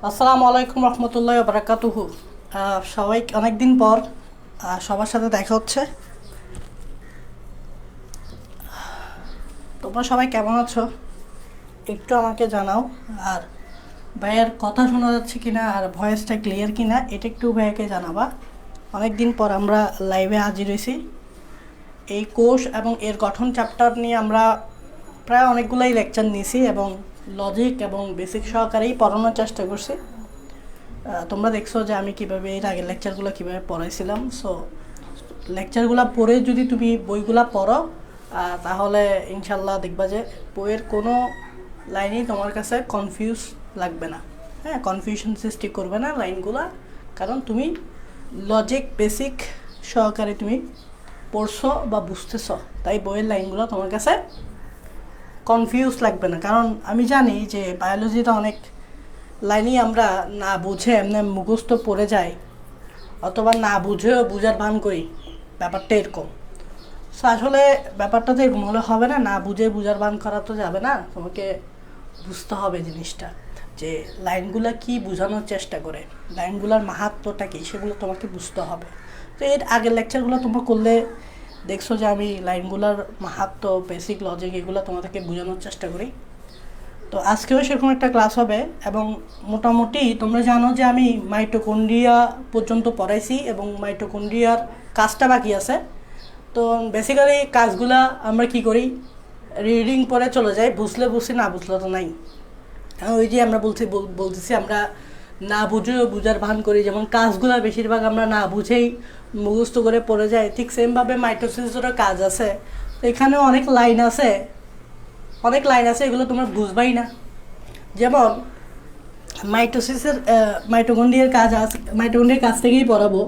আসসালামু আলাইকুম রহমতুল্লাহ বারাকাতুহু। সবাই অনেকদিন পর সবার সাথে দেখা হচ্ছে। তোমরা সবাই কেমন আছো একটু আমাকে জানাও। আর ভাইয়ের কথা শোনা যাচ্ছে কিনা আর ভয়েসটা ক্লিয়ার কিনা এটা একটু ভাইয়াকে জানাবা। অনেকদিন পর আমরা লাইভে হাজির হয়েছি। এই কোর্স এবং এর গঠন চ্যাপ্টার নিয়ে আমরা প্রায় অনেকগুলোই লেকচার নিয়েছি এবং লজিক এবং বেসিক সহকারেই পড়ানোর চেষ্টা করছি। তোমরা দেখছো যে আমি কীভাবে এর আগের লেকচারগুলো কীভাবে পড়াইছিলাম। সো লেকচারগুলো পড়ে যদি তুমি বইগুলো পড়ো তাহলে ইনশাল্লাহ দেখবা যে বইয়ের কোনো লাইনই তোমার কাছে কনফিউজ লাগবে না। হ্যাঁ, কনফিউশন সৃষ্টি করবে না লাইনগুলো, কারণ তুমি লজিক বেসিক সহকারে তুমি পড়ছো বা বুঝতেছ, তাই বইয়ের লাইনগুলো তোমার কাছে কনফিউজ লাগবে না। কারণ আমি জানি যে বায়োলজিতে অনেক লাইনই আমরা না বুঝে এমনি মুখস্থ পড়ে যাই, অথবা না বুঝেও বুঝার ভান করি, ব্যাপারটা এরকম। সো আসলে ব্যাপারটা তো এরকম হলে হবে না, না বুঝে বুঝার ভান করা তো যাবে না। তোমাকে বুঝতে হবে জিনিসটা যে লাইনগুলো কি বোঝানোর চেষ্টা করে, লাইনগুলোর মাহাত্ম্যটা কী সেগুলো তোমাকে বুঝতে হবে। তো এর আগের লেকচারগুলো তোমরা করলে দেখছো যে আমি লাইনগুলোর মাহাত্ম্য বেসিক লজিক এগুলো তোমাদেরকে বোঝানোর চেষ্টা করি। তো আজকেও সেরকম একটা ক্লাস হবে এবং মোটামুটি তোমরা জানো যে আমি মাইটোকন্ড্রিয়া পর্যন্ত পড়াইছি এবং মাইটোকন্ড্রিয়ার কাজটা বাকি আছে। তো বেসিক্যালি কাজগুলা আমরা কি করি, রিডিং পরে চলে যাই, বুঝলে বুঝছি না বুঝলে তো নাই। ওই যে আমরা বলতেছি আমরা না বুঝেও বুঝার ভান করি, যেমন কাজগুলা বেশিরভাগ আমরা না বুঝেই মুখস্থ করে পড়ে যাই, ঠিক সেমভাবে মাইটোসিসেরও কাজ আছে। তো এখানেও অনেক লাইন আছে, এগুলো তোমরা বুঝবাই না। যেমন মাইটোকন্ড্রিয়ার কাজ আছে, মাইটোকন্ড্রিয়ার কাছ থেকেই পড়াবো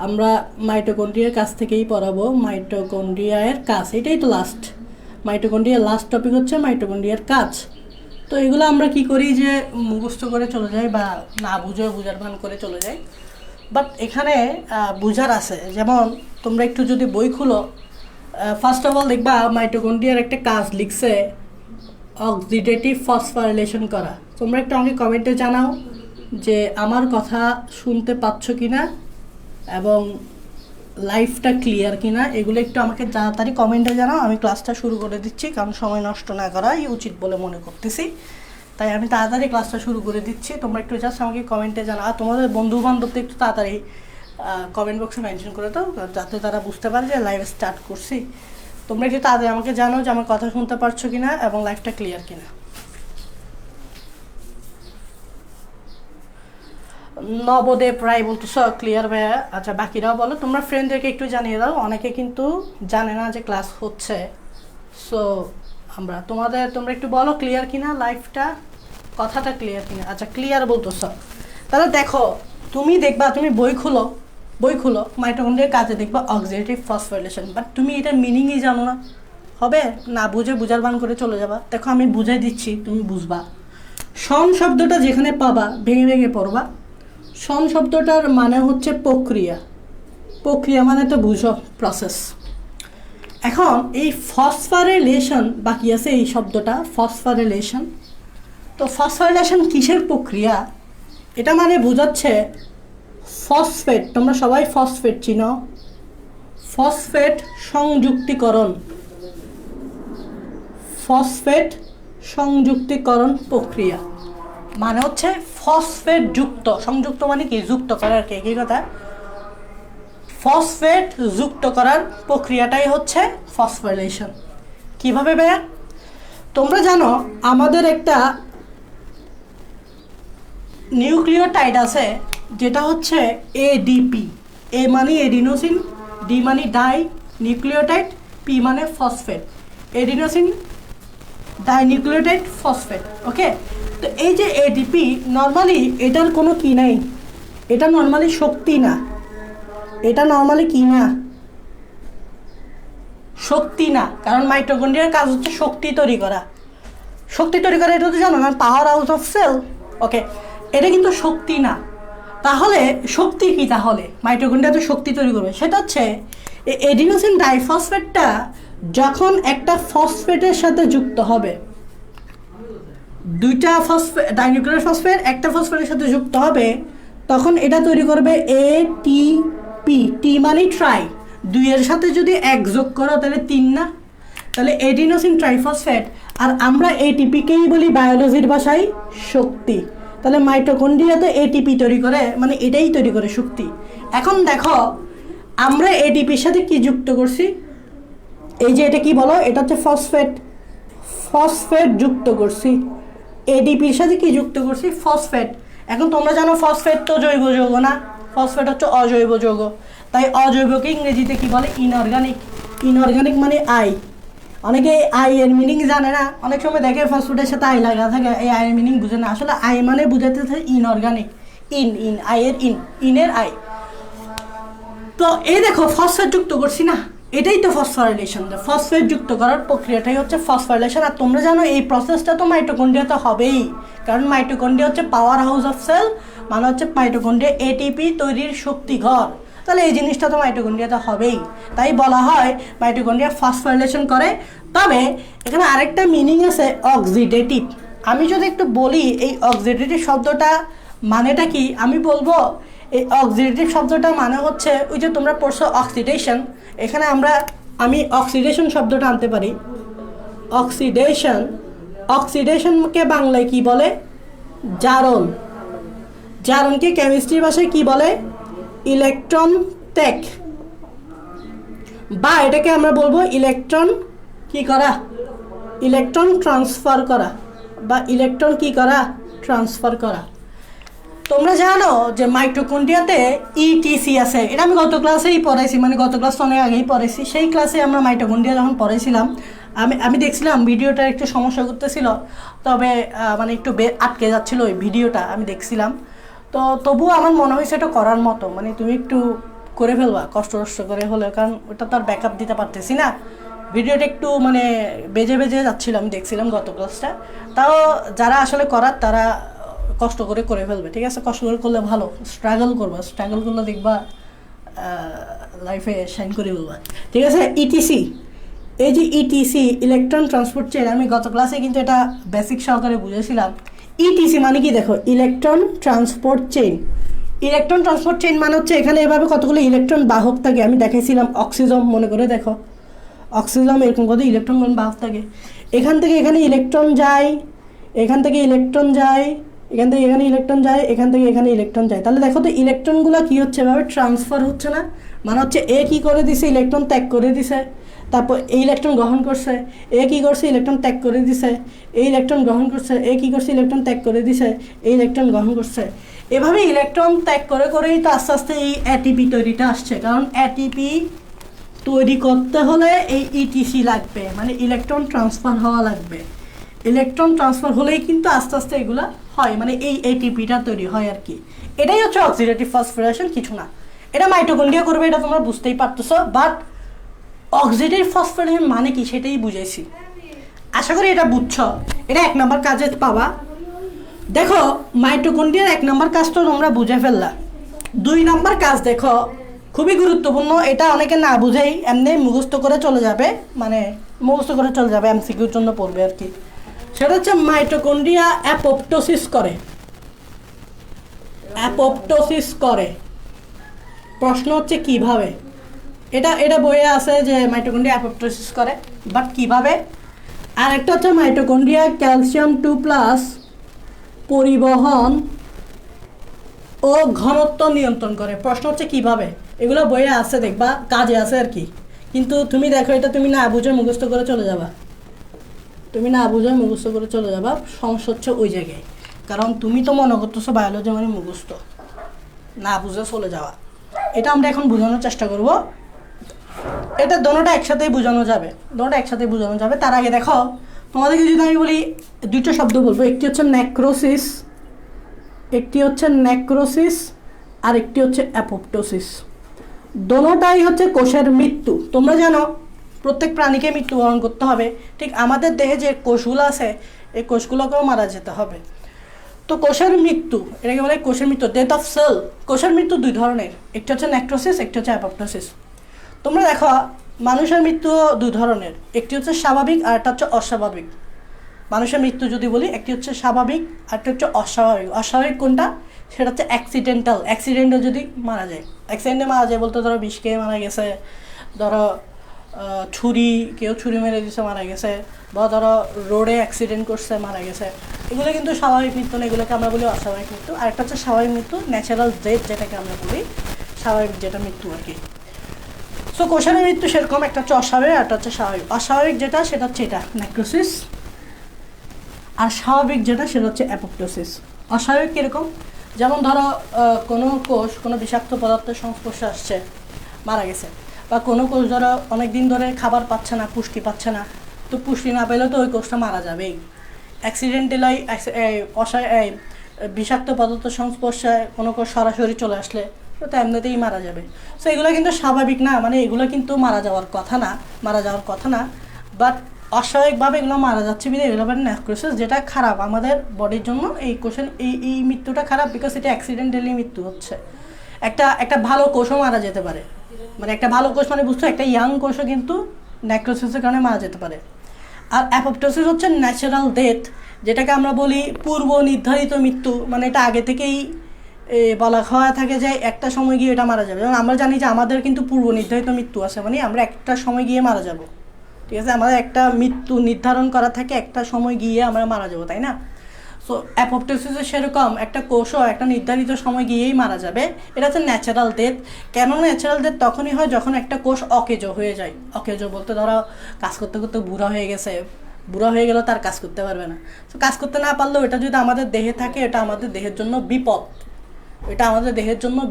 আমরা, মাইটোকন্ড্রিয়ার কাছ থেকেই পড়াবো মাইটোকন্ড্রিয়ার কাজ, এটাই তো লাস্ট। মাইটোকন্ড্রিয়ার লাস্ট টপিক হচ্ছে মাইটোকন্ড্রিয়ার কাজ। তো এগুলো আমরা কি করি যে মুখস্থ করে চলে যাই বা না বুঝে বুঝার ভান করে চলে যাই, বাট এখানে বুঝার আছে। যেমন তোমরা একটু যদি বই খুলো, ফার্স্ট অফ অল দেখবা মাইটোকন্ড্রিয়ার একটা কাজ লিখছে অক্সিডেটিভ ফসফোরাইলেশন করা। তোমরা একটু আমাকে কমেন্টে জানাও যে আমার কথা শুনতে পাচ্ছ কি না এবং লাইফটা ক্লিয়ার কি না, এগুলো একটু আমাকে তাড়াতাড়ি কমেন্টে জানাও। আমি ক্লাসটা শুরু করে দিচ্ছি, কারণ সময় নষ্ট না করাই উচিত বলে মনে করতেছি, তাই আমি তাড়াতাড়ি ক্লাসটা শুরু করে দিচ্ছি। তোমরা একটু জাস্ট আমাকে কমেন্টে জানাও, আর তোমাদের বন্ধুবান্ধবদের একটু তাড়াতাড়ি কমেন্ট বক্সে মেনশন করে দাও, যাতে তারা বুঝতে পারে যে লাইভ স্টার্ট করছি। তোমরা একটু তাড়াতাড়ি আমাকে জানাও যে আমার কথা শুনতে পারছো কিনা এবং লাইফটা ক্লিয়ার কিনা। নবদেব রায় বলতেছ ক্লিয়ার ভাইয়া। আচ্ছা, বাকিরাও বলো, তোমরা ফ্রেন্ডদেরকে একটু জানিয়ে দাও, অনেকে কিন্তু জানে না যে ক্লাস হচ্ছে। সো তোমরা একটু বলো ক্লিয়ার কিনা, লাইফটা কথাটা ক্লিয়ার কিনা। আচ্ছা, ক্লিয়ার বলতেছ, তাহলে দেখো তুমি দেখবা, তুমি বই খুলো মাইটোকন্ড্রিয়ার কাজে দেখবা অক্সিডেটিভ ফসফোরাইলেশন, বাট তুমি এটার মিনিংই জানো না, হবে না বুঝে বুঝার বান করে চলে যাবা। দেখো আমি বুঝাই দিচ্ছি, তুমি বুঝবা। সন শব্দটা যেখানে পাবা ভেঙে ভেঙে পড়বা। সন শব্দটার মানে হচ্ছে প্রক্রিয়া মানে তো বুঝো, প্রসেস। এখন এই ফসফোরাইলেশন বাকি আছে, এই শব্দটা ফসফোরাইলেশন। তো ফসফোরাইলেশন কিসের প্রক্রিয়া, এটা মানে বোঝাচ্ছে ফসফেট, তোমরা সবাই ফসফেট চিনো, ফসফেট সংযুক্তিকরণ প্রক্রিয়া মানে হচ্ছে ফসফেট যুক্ত, সংযুক্ত মানে কি যুক্ত করার, কি কথা, ফসফেট যুক্ত করার প্রক্রিয়াটাই হচ্ছে ফসফোরাইলেশন। কিভাবে ভাইয়া, তোমরা জানো আমাদের একটা নিউক্লিওটাইড আছে যেটা হচ্ছে এডিপি। এ মানে এডিনোসিন, ডি মানে ডাই নিউক্লিওটাইড, পি মানে phosphate, adenosine die nucleotide phosphate. ওকে, তো এই যে এডিপি নর্মালি এটার কোনো কি নাই, এটা নর্মালি শক্তি না, শক্তি না, কারণ মাইটোকন্ড্রিয়ার কাজ হচ্ছে শক্তি তৈরি করা, এটা তো জানো না, পাওয়ার হাউস অফ সেল। ওকে, এটা কিন্তু শক্তি না। তাহলে শক্তি কি, তাহলে মাইটোকন্ড্রিয়া তো শক্তি তৈরি করবে, সেটা হচ্ছে এডিনোসিন ডাইফসফেটটা যখন একটা ফসফেটের সাথে যুক্ত হবে, দুইটা ফসফেট ডাইনিউক্লিয়ার ফসফেট একটা ফসফেটের সাথে যুক্ত হবে, তখন এটা তৈরি করবে এটিপি। টি মানে ট্রাই, দুইয়ের সাথে যদি এক যোগ করো তাহলে 3 না, তাহলে এডিনোসিন ট্রাইফসফেট। আর আমরা এটিপিকেই বলি বায়োলজির ভাষায় শক্তি। তাহলে মাইটোকন্ড্রিয়াতে এটিপি তৈরি করে, মানে এটাই তৈরি করে শক্তি। এখন দেখো আমরা এটিপির সাথে কি যুক্ত করছি, এই যে এটা কি বলো, এটা হচ্ছে ফসফেট, ফসফেট যুক্ত করছি। এডিপির সাথে কি যুক্ত করছি, ফসফেট। এখন তোমরা জানো ফসফেট তো জৈব যৌগ না, ফসফেট হচ্ছে অজৈব যৌগ। তাই অজৈবকে ইংরেজিতে কি বলে, ইনঅর্গানিক। ইনঅর্গানিক মানে আই। অনেকে আই এর মিনিং জানে না, অনেক সময় দেখে ফসফেটের সাথে আই লাগা থাকে, এই আই এর মিনিং বুঝে না। আসলে আই মানে বুঝাতে থাকে ইনঅর্গানিক, ইন আই এর ইনের আই। তো এই দেখো ফসফেট যুক্ত করছি না, এটাই তো ফসফোরাইলেশন। ফসফেট যুক্ত করার প্রক্রিয়াটাই হচ্ছে ফসফোরাইলেশন। আর তোমরা জানো এই প্রসেসটা তো মাইটোকন্ড্রিয়াতে হবেই, কারণ মাইটোকন্ড্রিয়া হচ্ছে পাওয়ার হাউস অফ সেল, মানে হচ্ছে মাইটোকন্ড্রিয়া এটিপি তৈরির শক্তি ঘর। তাহলে এই জিনিসটা তো মাইটোকন্ড্রিয়াতে হবেই, তাই বলা হয় মাইটোকন্ড্রিয়া ফসফোরাইলেশন করে। তবে এখানে আরেকটা মিনিং আছে অক্সিডেটিভ। আমি যদি একটু বলি এই অক্সিডেটিভ শব্দটা মানেটা কি, আমি বলবো এই অক্সিডেটিভ শব্দটা মানে হচ্ছে ওই যে তোমরা পড়ছো অক্সিডেশন, এখানে আমি অক্সিডেশন শব্দটা আনতে পারি। অক্সিডেশন, অক্সিডেশনকে বাংলায় কি বলে, জারণ। জারণকে কেমিস্ট্রি ভাষায় কি বলে, ইলেকট্রন ত্যাগ, বা এটাকে আমরা বলবো ইলেকট্রন কি করা, ইলেকট্রন ট্রান্সফার করা, বা ইলেকট্রন কি করা, ট্রান্সফার করা। তোমরা জানো যে মাইটোকন্ড্রিয়াতে ইটিসি আছে, এটা আমি গত ক্লাসেই পড়াইছি, মানে গত ক্লাস অনেক আগেই পড়াইছি। সেই ক্লাসে আমরা মাইটোকন্ড্রিয়া যখন পড়াইছিলাম, আমি দেখছিলাম ভিডিওটার একটু সমস্যা করতেছিল, তবে মানে একটু আটকে যাচ্ছিল ওই ভিডিওটা, আমি দেখছিলাম। তো তবুও আমার মনে হয়েছে এটা করার মতো, মানে তুমি একটু করে ফেলবা কষ্ট করে হলেও, কারণ ওটা তো আর ব্যাকআপ দিতে পারতেছি না। ভিডিওটা একটু মানে বেজে যাচ্ছিল, আমি দেখছিলাম গত ক্লাসটা। তাও যারা আসলে করার তারা কষ্ট করে ফেলবে, ঠিক আছে? কষ্ট করলে ভালো, স্ট্রাগল করলে দেখবা লাইফে শাইন করে বলবা, ঠিক আছে? ইটিসি, এই যে ইটিসি ইলেকট্রন ট্রান্সপোর্ট চেইন, আমি গত ক্লাসে কিন্তু এটা বেসিক সহকারে বুঝেছিলাম। ইটিসি মানে কি দেখো, electron transport chain. Electron transport chain মানে হচ্ছে এখানে এভাবে কতগুলো ইলেকট্রন বাহক থাকে, আমি দেখাইছিলাম অক্সিজম, মনে করে দেখো অক্সিজম এরকম কত ইলেকট্রন বাহক থাকে। এখান থেকে এখানে ইলেকট্রন যায়, এখান থেকে ইলেকট্রন যায়, এখান থেকে এখানে ইলেকট্রন যায়, এখান থেকে এখানে ইলেকট্রন যায়। তাহলে দেখো তো ইলেকট্রনগুলো কী হচ্ছে, এভাবে ট্রান্সফার হচ্ছে না, মানে হচ্ছে এ কী করে দিছে, ইলেকট্রন ত্যাগ করে দিছে, তারপর এই ইলেকট্রন গ্রহণ করছে, এ কী করছে, ইলেকট্রন ত্যাগ করে দিছে, এই ইলেকট্রন গ্রহণ করছে, এ কী করছে, ইলেকট্রন ত্যাগ করে দিছে, এই ইলেকট্রন গ্রহণ করছে। এভাবে ইলেকট্রন ত্যাগ করেই তো আস্তে আস্তে এই এটিপি তৈরিটা আসছে। কারণ এটিপি তৈরি করতে হলে এই ইটিসি লাগবে, মানে ইলেকট্রন ট্রান্সফার হওয়া লাগবে। ইলেকট্রন ট্রান্সফার হলেই কিন্তু আস্তে আস্তে এগুলা হয়, মানে এই এটিপিটা তৈরি হয় আর কি। এটাই হচ্ছে অক্সিডেটিভ ফসফোরাইলেশন, কিছু না। এটা মাইটোকন্ড্রিয়া করবে, এটা তোমরা বুঝতেই পারতেছো। বাট অক্সিডেটিভ ফসফোরাইলেশন মানে কি সেটাই বুঝাইছি, আশা করি এটা বুঝছো। এটা 1 নম্বর কাজে পাবা। দেখো মাইটোকন্ড্রিয়ার 1 নম্বর কাজ তো তোমরা বুঝে ফেললা। 2 নম্বর কাজ দেখো, খুবই গুরুত্বপূর্ণ। এটা অনেকে না বুঝেই এমনি মুখস্থ করে চলে যাবে, মানে মুখস্থ করে চলে যাবে, এমসিকিউর জন্য পড়বে আর কি। সেটা হচ্ছে মাইটোকন্ড্রিয়া অ্যাপোপ্টোসিস করে। অ্যাপোপ্টোসিস করে, প্রশ্ন হচ্ছে কিভাবে। এটা বইয়ে আছে যে মাইটোকন্ড্রিয়া অ্যাপোপ্টোসিস করে, বাট কিভাবে। আর একটা হচ্ছে মাইটোকন্ড্রিয়া ক্যালসিয়াম 2+ পরিবহন ও ঘনত্ব নিয়ন্ত্রণ করে। প্রশ্ন হচ্ছে কিভাবে। এগুলো বইয়ে আছে, দেখবা কাজে আছে আর কি। কিন্তু তুমি দেখো এটা তুমি না বুঝে মুখস্থ করে চলে যাবা, সমস্যা হচ্ছে ওই জায়গায়। কারণ তুমি তো মনে করতেছো বায়োলজি মানে মুখস্থ, না বুঝে চলে যাওয়া। এটা আমরা এখন বোঝানোর চেষ্টা করব। এটা দোনোটা একসাথেই বোঝানো যাবে। তার আগে দেখো তোমাদেরকে যদি আমি বলি 2টা শব্দ বলবো, একটি হচ্ছে নেক্রোসিস, আর একটি হচ্ছে অ্যাপোপ্টোসিস। দোনোটাই হচ্ছে কোষের মৃত্যু। তোমরা জানো প্রত্যেক প্রাণীকে মৃত্যুবরণ করতে হবে, ঠিক আমাদের দেহে যে কোষগুলো আছে এই কোষগুলোকেও মারা যেতে হবে। তো কোষের মৃত্যু, এটাকে বলে কোষের মৃত্যু, ডেথ অফ সেল। কোষের মৃত্যু 2 ধরনের, একটি হচ্ছে নেক্রোসিস, একটি হচ্ছে অ্যাপোপ্টোসিস। তোমরা দেখো মানুষের মৃত্যু 2 ধরনের, একটি হচ্ছে স্বাভাবিক আর একটা হচ্ছে অস্বাভাবিক। মানুষের মৃত্যু যদি বলি, একটি হচ্ছে স্বাভাবিক আর একটা হচ্ছে অস্বাভাবিক। অস্বাভাবিক কোনটা? সেটা হচ্ছে অ্যাক্সিডেন্টাল যদি মারা যায়। অ্যাক্সিডেন্টে মারা যায় বলতে ধরো বিষ খেয়ে মারা গেছে, ধরো কেউ ছুরি মেরে দিছে মারা গেছে, বা ধরো রোডে অ্যাক্সিডেন্ট করছে মারা গেছে, এগুলো কিন্তু স্বাভাবিক মৃত্যু না, এগুলোকে আমরা বলি অস্বাভাবিক মৃত্যু। আর একটা হচ্ছে স্বাভাবিক মৃত্যু, ন্যাচারাল ডেথ যেটাকে আমরা বলি, স্বাভাবিক যেটা মৃত্যু আর কি। সো কোষের মৃত্যু সেরকম, একটা হচ্ছে অস্বাভাবিক আর একটা হচ্ছে স্বাভাবিক। অস্বাভাবিক যেটা সেটা হচ্ছে এটা নেক্রোসিস, আর স্বাভাবিক যেটা সেটা হচ্ছে অ্যাপোপ্টোসিস। অস্বাভাবিক কীরকম? যেমন ধরো কোনো কোষ কোনো বিষাক্ত পদার্থের সংস্পর্শে আসছে, মারা গেছে, বা কোনো কোষ ধরো অনেক দিন ধরে খাবার পাচ্ছে না, পুষ্টি পাচ্ছে না, তো পুষ্টি না পেলে তো ওই কোষটা মারা যাবেই। অ্যাক্সিডেন্টালি বিষাক্ত পদার্থের সংস্পর্শে কোনো কোষ সরাসরি চলে আসলে তো এমনিতেই মারা যাবে। সো এগুলো কিন্তু স্বাভাবিক না, মানে এগুলো কিন্তু মারা যাওয়ার কথা না, বাট অস্বাভাবিকভাবে এগুলো মারা যাচ্ছে বিধে এগুলো নেক্রোসিস, যেটা খারাপ আমাদের বডির জন্য। এই কোষের এই মৃত্যুটা খারাপ, বিকজ এটা অ্যাক্সিডেন্টালি মৃত্যু হচ্ছে। একটা ভালো কোষও মারা যেতে পারে, মানে একটা ভালো কোষ মানে বুঝছো, একটা ইয়াং কোষও কিন্তু নেক্রোসিসের কারণে মারা যেতে পারে। আর অ্যাপোপ্টোসিস হচ্ছে ন্যাচারাল ডেথ, যেটাকে আমরা বলি পূর্ব নির্ধারিত মৃত্যু, মানে এটা আগে থেকেই বলা হওয়া থাকে যে একটা সময় গিয়ে এটা মারা যাবে। যেমন আমরা জানি যে আমাদের কিন্তু পূর্ব নির্ধারিত মৃত্যু আছে, মানে আমরা একটা সময় গিয়ে মারা যাব, ঠিক আছে? আমাদের একটা মৃত্যু নির্ধারণ করা থাকে, একটা সময় গিয়ে আমরা মারা যাব, তাই না? সো অ্যাপোপ্টোসিসে সেরকম একটা কোষও একটা নির্ধারিত সময় গিয়েই মারা যাবে। এটা হচ্ছে ন্যাচারাল ডেথ। কেন ন্যাচারাল ডেথ তখনই হয় যখন একটা কোষ অকেজো হয়ে যায়। অকেজো বলতে ধরো কাজ করতে করতে বুড়া হয়ে গেছে, বুড়া হয়ে গেলেও তার কাজ করতে পারবে না। তো কাজ করতে না পারলেও এটা যদি আমাদের দেহে থাকে, এটা আমাদের দেহের জন্য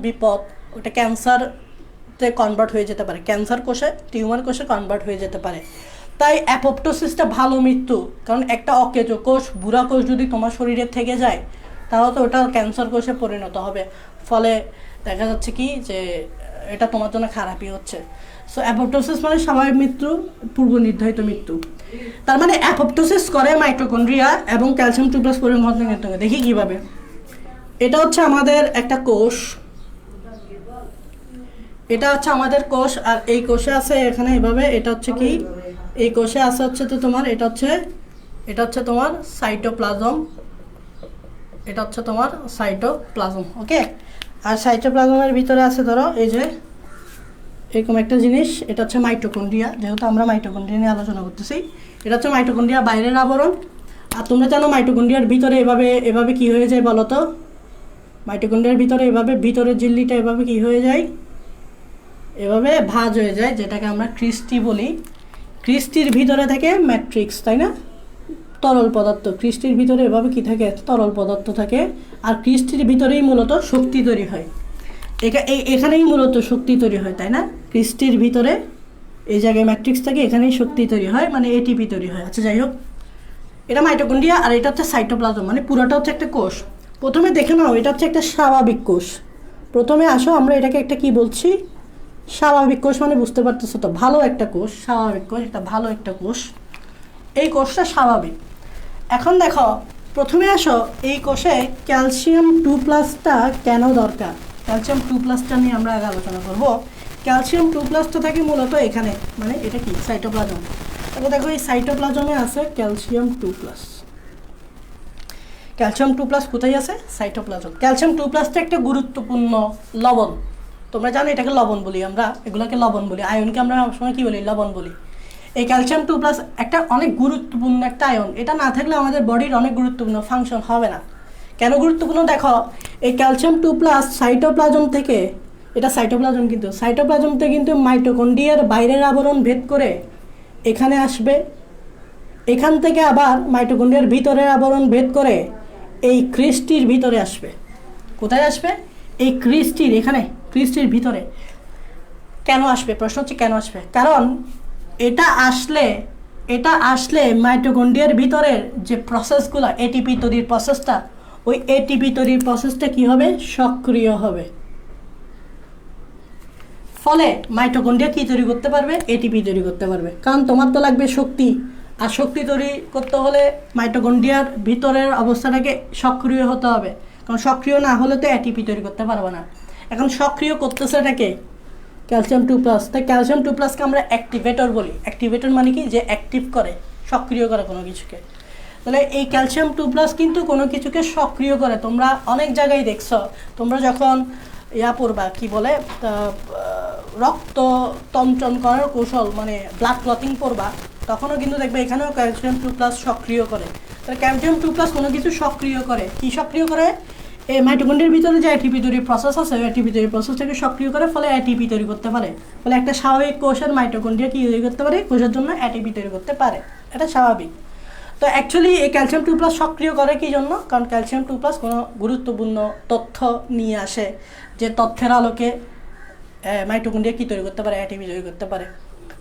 বিপদ, ওটা ক্যান্সারতে কনভার্ট হয়ে যেতে পারে, ক্যান্সার কোষে, টিউমার কোষে কনভার্ট হয়ে যেতে পারে। তাই অ্যাপোপ্টোসিসটা ভালো মৃত্যু, কারণ একটা অকেজো কোষ, বুড়া কোষ যদি তোমার শরীরে থেকে যায়, তাহলে তো ওটা ক্যান্সার কোষে পরিণত হবে। ফলে দেখা যাচ্ছে কি যে এটা তোমার জন্য খারাপই হচ্ছে। সো অ্যাপোপ্টোসিস মানে স্বাভাবিক মৃত্যু, পূর্ব নির্ধারিত মৃত্যু। তার মানে অ্যাপোপ্টোসিস করে মাইটোকন্ড্রিয়া এবং ক্যালসিয়াম 2+ পরিবহন নিয়ন্ত্রণ। দেখি কীভাবে। এটা হচ্ছে আমাদের একটা কোষ, এটা হচ্ছে আমাদের কোষ, আর এই কোষে আছে এখানে এভাবে, এটা হচ্ছে কি, এই কোষে আছে হচ্ছে তো তোমার, এটা হচ্ছে তোমার সাইটোপ্লাজম, ওকে। আর সাইটোপ্লাজমের ভিতরে আছে ধরো এই যে এরকম একটা জিনিস, এটা হচ্ছে মাইটোকন্ড্রিয়া। যেহেতু আমরা মাইটোকন্ড্রিয়া নিয়ে আলোচনা করতেছি, এটা হচ্ছে মাইটোকন্ড্রিয়া বাইরের আবরণ। আর তোমরা জানো মাইটোকন্ড্রিয়ার ভিতরে এভাবে কি হয়ে যায় বলো তো? মাইটোকন্ড্রিয়ার ভিতরে এভাবে ভিতরের ঝিল্লিটা এভাবে কি হয়ে যায়, এভাবে ভাঁজ হয়ে যায়, যেটাকে আমরা ক্রিস্টি বলি। ক্রিস্টির ভিতরে থাকে ম্যাট্রিক্স, তাই না? তরল পদার্থ। ক্রিস্টির ভিতরে এভাবে কি থাকে? তরল পদার্থ থাকে। আর ক্রিস্টির ভিতরেই মূলত শক্তি তৈরি হয়, এখানেই মূলত শক্তি তৈরি হয়, তাই না? ক্রিস্টির ভিতরে এই জায়গায় ম্যাট্রিক্স থাকে, এখানেই শক্তি তৈরি হয়, মানে এটিপি তৈরি হয়। আচ্ছা যাই হোক, এটা মাইটোকন্ড্রিয়া, আর এটা হচ্ছে সাইটোপ্লাজম, মানে পুরোটা হচ্ছে একটা কোষ। প্রথমে দেখে নাও, এটা হচ্ছে একটা স্বাভাবিক কোষ। প্রথমে আসো, আমরা এটাকে একটা কি বলছি? স্বাভাবিক কোষ। মানে বুঝতে পারতেছো তো, ভালো একটা কোষ, স্বাভাবিক কোষ, এটা ভালো একটা কোষ। এই কোষটা স্বাভাবিক। এখন দেখো, প্রথমে আসো, এই কোষে ক্যালসিয়াম 2+টা কেন দরকার? ক্যালসিয়াম 2+টা নিয়ে আমরা আগে আলোচনা করব। ক্যালসিয়াম 2+টা থাকে মূলত এখানে, মানে এটা কি সাইটোপ্লাজম। তারপর দেখো এই সাইটোপ্লাজমে আছে ক্যালসিয়াম 2+। ক্যালসিয়াম 2+ কোথায় আছে? সাইটোপ্লাজম। ক্যালসিয়াম 2+টা একটা গুরুত্বপূর্ণ লবণ। তোমরা জানো এটাকে লবণ বলি, আমরা এগুলোকে লবণ বলি। আয়নকে আমরা সবসময় কী বলি? লবণ বলি। এই ক্যালসিয়াম 2+ একটা অনেক গুরুত্বপূর্ণ একটা আয়ন। এটা না থাকলে আমাদের বডির অনেক গুরুত্বপূর্ণ ফাংশন হবে না। কেন গুরুত্বপূর্ণ দেখো, এই ক্যালসিয়াম 2+ সাইটোপ্লাজম থেকে, এটা সাইটোপ্লাজম, কিন্তু সাইটোপ্লাজম থেকে কিন্তু মাইটোকন্ড্রিয়ার বাইরের আবরণ ভেদ করে এখানে আসবে। এখান থেকে আবার মাইটোকন্ড্রিয়ার ভিতরের আবরণ ভেদ করে এই ক্রিস্টির ভিতরে আসবে। কোথায় আসবে? এই ক্রিস্টির, এখানে ক্রিস্টির ভিতরে। কেন আসবে? প্রশ্ন হচ্ছে কেন আসবে? কারণ এটা আসলে মাইটোকন্ড্রিয়ার ভিতরের যে প্রসেসগুলো, এটিপি তৈরির প্রসেসটা, ওই এটিপি তৈরির প্রসেসটা কি হবে? সক্রিয় হবে। ফলে মাইটোকন্ড্রিয়া কি তৈরি করতে পারবে? এটিপি তৈরি করতে পারবে। কারণ তোমার তো লাগবে শক্তি, আর শক্তি তৈরি করতে হলে মাইটোকন্ড্রিয়ার ভিতরের অবস্থাটাকে সক্রিয় হতে হবে। কারণ সক্রিয় না হলে তো এটিপি তৈরি করতে পারবে না। এখন সক্রিয় করতেছে এটাকে ক্যালসিয়াম 2+। তাই ক্যালসিয়াম 2+কে আমরা অ্যাক্টিভেটর বলি। অ্যাক্টিভেটর মানে কি? যে অ্যাক্টিভ করে, সক্রিয় করে কোনো কিছুকে। তাহলে এই ক্যালসিয়াম 2+ কিন্তু কোনো কিছুকে সক্রিয় করে। তোমরা অনেক জায়গায় দেখছো, তোমরা যখন পড়বা কি বলে রক্ত তঞ্চন করার কৌশল মানে ব্লাড ক্লটিং পড়বা, তখনও কিন্তু দেখবে এখানেও ক্যালসিয়াম 2+ সক্রিয় করে। তাহলে ক্যালসিয়াম 2+ কোনো কিছু সক্রিয় করে, কি সক্রিয় করে? এই মাইটোকন্ড্রিয়ার ভিতরে যে এটিপি তৈরির প্রসেস আছে, এটিপি তৈরির প্রসেসটাকে সক্রিয় করে, ফলে এটিপি তৈরি করতে পারে। ফলে একটা স্বাভাবিক কোষের মাইটোকন্ড্রিয়া কি তৈরি করতে পারে? কোষের জন্য এটিপি তৈরি করতে পারে, এটা স্বাভাবিক। তো অ্যাকচুয়ালি এই ক্যালসিয়াম 2+ সক্রিয় করে কি জন্য? কারণ ক্যালসিয়াম 2+ কোনো গুরুত্বপূর্ণ তথ্য নিয়ে আসে, যে তথ্যের আলোকে মাইটোকন্ড্রিয়া কি তৈরি করতে পারে? এটিপি তৈরি করতে পারে।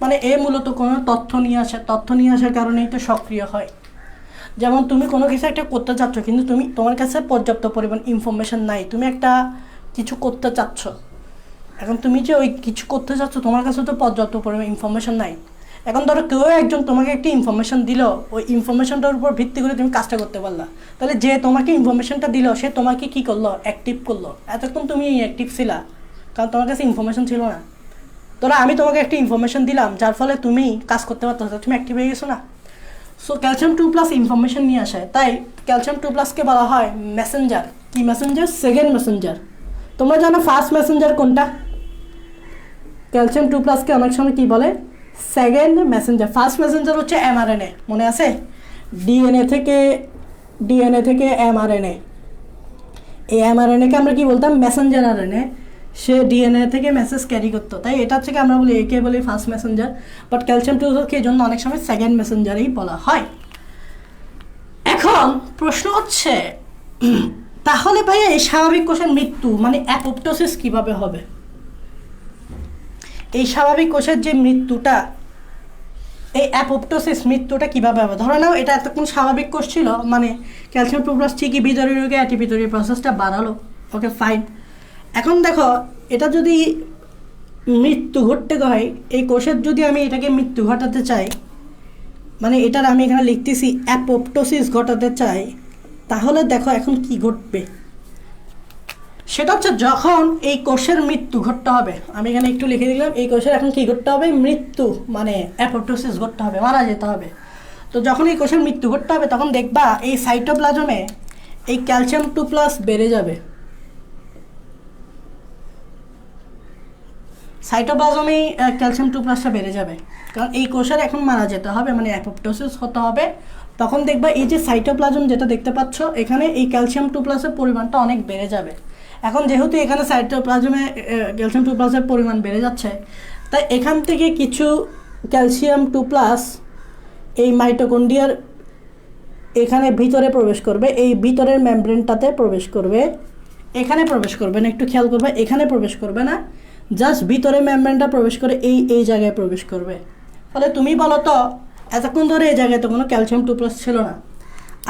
মানে এ মূলত কোনো তথ্য নিয়ে আসে, তথ্য নিয়ে আসার কারণেই তো সক্রিয় হয়। যেমন তুমি কোনো কিছু একটা করতে চাচ্ছ, কিন্তু তোমার কাছে পর্যাপ্ত পরিমাণ ইনফরমেশন নাই, তুমি একটা কিছু করতে চাচ্ছ, এখন তুমি যে ওই কিছু করতে চাচ্ছ তোমার কাছে তো পর্যাপ্ত পরিমাণ ইনফরমেশন নাই। এখন ধরো কেউ একজন তোমাকে একটা ইনফরমেশন দিল, ওই ইনফরমেশনটার উপর ভিত্তি করে তুমি কাজটা করতে পারলা, তাহলে যে তোমাকে ইনফরমেশনটা দিল সে তোমাকে কি করলো? অ্যাক্টিভ করলো। এতক্ষণ তুমি অ্যাক্টিভ ছিলা, কারণ তোমার কাছে ইনফরমেশন ছিল না। ধরো আমি তোমাকে একটা ইনফরমেশন দিলাম, যার ফলে তুমি কাজ করতে পারতো, তুমি অ্যাক্টিভ হয়ে গেছো না। সো ক্যালসিয়াম 2+ ইনফরমেশন নিয়ে আসে, তাই ক্যালসিয়াম 2+কে বলা হয় মেসেঞ্জার। কি মেসেঞ্জার? Second Messenger. তোমরা জানো ফার্স্ট মেসেঞ্জার কোনটা? ক্যালসিয়াম 2+কে অনেক সময় কি বলে? Second Messenger. ফার্স্ট মেসেঞ্জার হচ্ছে mRNA, মনে আছে? ডিএনএ থেকে mRNA, এই mRNA-কে আমরা কি বলতাম? Messenger RNA. সে ডিএনএ থেকে মেসেজ ক্যারি করতো, তাই এটা থেকে আমরা বলি, একে বলি ফার্স্ট মেসেঞ্জার। বাট ক্যালসিয়াম 2+কে এই জন্য অনেক সময় সেকেন্ড মেসেঞ্জারই বলা হয়। এখন প্রশ্ন হচ্ছে, তাহলে ভাইয়া এই স্বাভাবিক কোষের মৃত্যু মানে অ্যাপোপ্টোসিস কিভাবে হবে? এই স্বাভাবিক কোষের যে মৃত্যুটা, এই অ্যাপোপ্টোসিস মৃত্যুটা কীভাবে হবে? ধরে নাও এটা এতক্ষণ স্বাভাবিক কোষ ছিল, মানে ক্যালসিয়াম 2+ ঠিকই ভিতরে ঢুকে এটিপি তৈরির প্রসেসটা বাড়ালো, ওকে ফাইন। এখন দেখো, এটা যদি মৃত্যু ঘটতে হয়, এই কোষের যদি আমি এটাকে মৃত্যু ঘটাতে চাই, মানে এটার আমি এখানে লিখতেছি অ্যাপোপ্টোসিস ঘটাতে চাই, তাহলে দেখো এখন কি ঘটবে? সেটা হচ্ছে যখন এই কোষের মৃত্যু ঘটতে হবে, আমি এখানে একটু লিখে দিলাম, এই কোষের এখন কি ঘটতে হবে? মৃত্যু, মানে অ্যাপোপ্টোসিস ঘটতে হবে, মারা যেতে হবে। তো যখন এই কোষের মৃত্যু ঘটতে হবে, তখন দেখবা এই সাইটোপ্লাজমে এই ক্যালসিয়াম 2+ বেড়ে যাবে। সাইটোপ্লাজমে ক্যালসিয়াম 2+টা বেড়ে যাবে, কারণ এই কোষের এখন মারা যেতে হবে, মানে অ্যাপোপ্টোসিস হতে হবে। তখন দেখবা এই যে সাইটোপ্লাজম যেটা দেখতে পাচ্ছ, এখানে এই ক্যালসিয়াম 2+এর পরিমাণটা অনেক বেড়ে যাবে। এখন যেহেতু এখানে সাইটোপ্লাজমে ক্যালসিয়াম 2+এর পরিমাণ বেড়ে যাচ্ছে, তাই এখান থেকে কিছু ক্যালসিয়াম 2+ এই মাইটোকন্ড্রিয়ার এখানে ভিতরে প্রবেশ করবে, এই ভিতরের মেমব্রেনটাতে প্রবেশ করবে, এখানে প্রবেশ করবে না, একটু খেয়াল করবে, এখানে প্রবেশ করবে না, জাস্ট ভিতরে মেমব্রেনটা প্রবেশ করে এই জায়গায় প্রবেশ করবে। ফলে তুমি বলো তো, এতক্ষণ ধরে এই জায়গায় তো কোনো ক্যালসিয়াম 2+ ছিল না,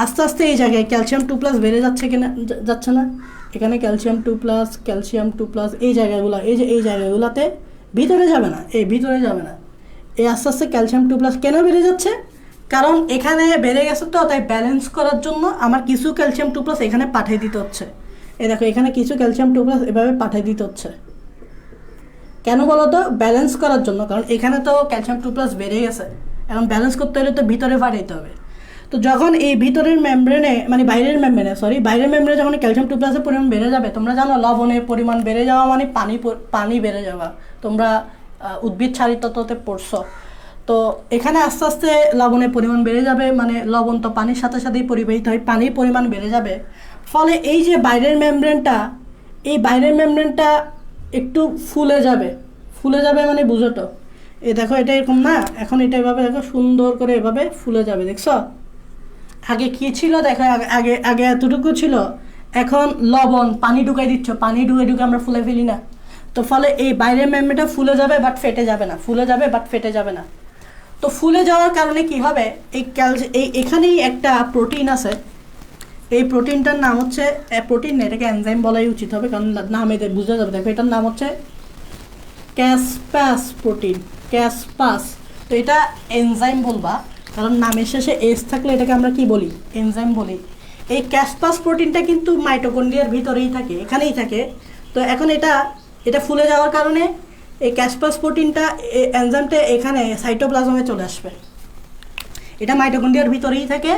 আস্তে আস্তে এই জায়গায় ক্যালসিয়াম 2+ বেড়ে যাচ্ছে কিনা? যাচ্ছে না? এখানে ক্যালসিয়াম 2+, এই জায়গাগুলো, এই জায়গাগুলোতে ভিতরে যাবে না, এই ভিতরে যাবে না, এই আস্তে আস্তে ক্যালসিয়াম 2+ কেন বেড়ে যাচ্ছে? কারণ এখানে বেড়ে গেছে, তো তাই ব্যালেন্স করার জন্য আমার কিছু ক্যালসিয়াম 2+ এখানে পাঠিয়ে দিতে হচ্ছে। এই দেখো, এখানে কিছু ক্যালসিয়াম 2+ এভাবে পাঠিয়ে দিতে হচ্ছে। কেন বলো তো? ব্যালেন্স করার জন্য, কারণ এখানে তো ক্যালসিয়াম 2+ বেড়ে গেছে, এখন ব্যালেন্স করতে হলে তো ভিতরে পাঠাইতে হবে। তো যখন এই ভিতরের মেমব্রেনে, মানে বাইরের মেমব্রেনে যখন ক্যালসিয়াম 2+এর পরিমাণ বেড়ে যাবে, তোমরা জানো লবণের পরিমাণ বেড়ে যাওয়া মানে পানি বেড়ে যাওয়া, তোমরা উদ্ভিদ শারীরতত্ত্বতে পড়ছো। তো এখানে আস্তে আস্তে লবণের পরিমাণ বেড়ে যাবে, মানে লবণ তো পানির সাথে সাথেই পরিবাহিত হয়, পানির পরিমাণ বেড়ে যাবে। ফলে এই যে বাইরের মেমব্রেনটা একটু ফুলে যাবে, মানে বুঝো তো, এই দেখো এটা এরকম না, এখন এটা এভাবে দেখো সুন্দর করে এভাবে ফুলে যাবে, দেখছো? আগে কি ছিল দেখো, আগে এতটুকু ছিল, এখন লবণ পানি ঢুকাই দিচ্ছ, পানি ঢুকে আমরা ফুলে ফেলি না। তো ফলে এই বাইরের মেমব্রেনটা ফুলে যাবে বাট ফেটে যাবে না। তো ফুলে যাওয়ার কারণে কি হবে? এখানেই একটা প্রোটিন আছে, এই প্রোটিনটার নাম হচ্ছে প্রোটিন না, এটাকে এনজাইম বলাই উচিত হবে, কারণ নাম এতে বুঝা যাবে। দেখো এটার নাম হচ্ছে ক্যাসপাস প্রোটিন, ক্যাসপাস। তো এটা এনজাইম বলবা, কারণ নামের শেষে এস থাকলে এটাকে আমরা কি বলি? এনজাইম বলি। এই ক্যাসপাস প্রোটিনটা কিন্তু মাইটোকন্ড্রিয়ার ভিতরেই থাকে, এখানেই থাকে। তো এখন এটা ফুলে যাওয়ার কারণে এই ক্যাসপাস প্রোটিনটা, এনজাইমটা এখানে সাইটোপ্লাজমে চলে আসবে। এটা মাইটোকন্ড্রিয়ার ভিতরেই থাকে,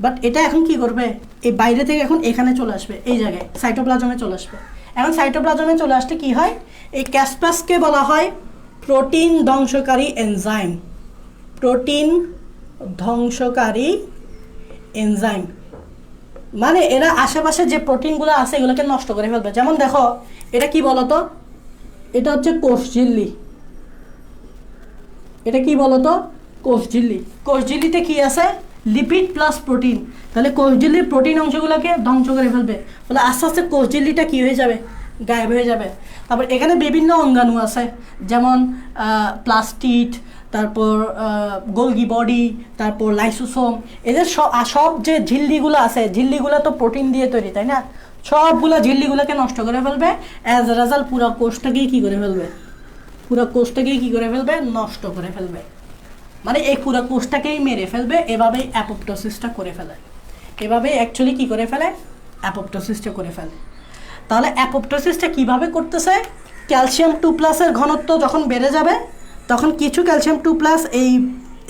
বাট এটা এখন কি করবে, এই বাইরে থেকে এখন এখানে চলে আসবে, এই জায়গায় সাইটোপ্লাজমে চলে আসবে। এখন সাইটোপ্লাজমে চলে আসলে কি হয়, এই ক্যাসপাসকে বলা হয় প্রোটিন ধ্বংসকারী এনজাইম। প্রোটিন ধ্বংসকারী এনজাইম মানে এরা আশেপাশে যে প্রোটিনগুলো আছে এগুলোকে নষ্ট করে ফেলবে। যেমন দেখো এটা কি বলতো, এটা হচ্ছে কোষঝিল্লি। এটা কি বলতো, কোষঝিল্লি। কোষঝিল্লিতে কি আছে, লিপিড প্লাস প্রোটিন। তাহলে কোষঝিল্লির প্রোটিন অংশগুলোকে ধ্বংস করে ফেলবে, ফলে আস্তে আস্তে কোষঝিল্লিটা কি হয়ে যাবে, গায়েব হয়ে যাবে। তারপর এখানে বিভিন্ন অঙ্গাণু আছে, যেমন প্লাস্টিড, তারপর গোলগি বডি, তারপর লাইসোসোম। এদের সব যে ঝিল্লিগুলো আছে, ঝিল্লিগুলো তো প্রোটিন দিয়ে তৈরি, তাই না? সবগুলো ঝিল্লিগুলোকে নষ্ট করে ফেলবে। অ্যাজ এ রেজাল্ট পুরো কোষটাকেই কী করে ফেলবে, পুরো কোষটাকেই কী করে ফেলবে, নষ্ট করে ফেলবে। মানে এই পুরো কোষটাকেই মেরে ফেলবে। এভাবেই অ্যাপোপ্টোসিসটা করে ফেলে, এভাবেই অ্যাকচুয়ালি কী করে ফেলে, অ্যাপোপ্টোসিসটা করে ফেলে। তাহলে অ্যাপোপ্টোসিসটা কীভাবে করতেছে, ক্যালসিয়াম 2+ ঘনত্ব যখন বেড়ে যাবে তখন কিছু ক্যালসিয়াম 2+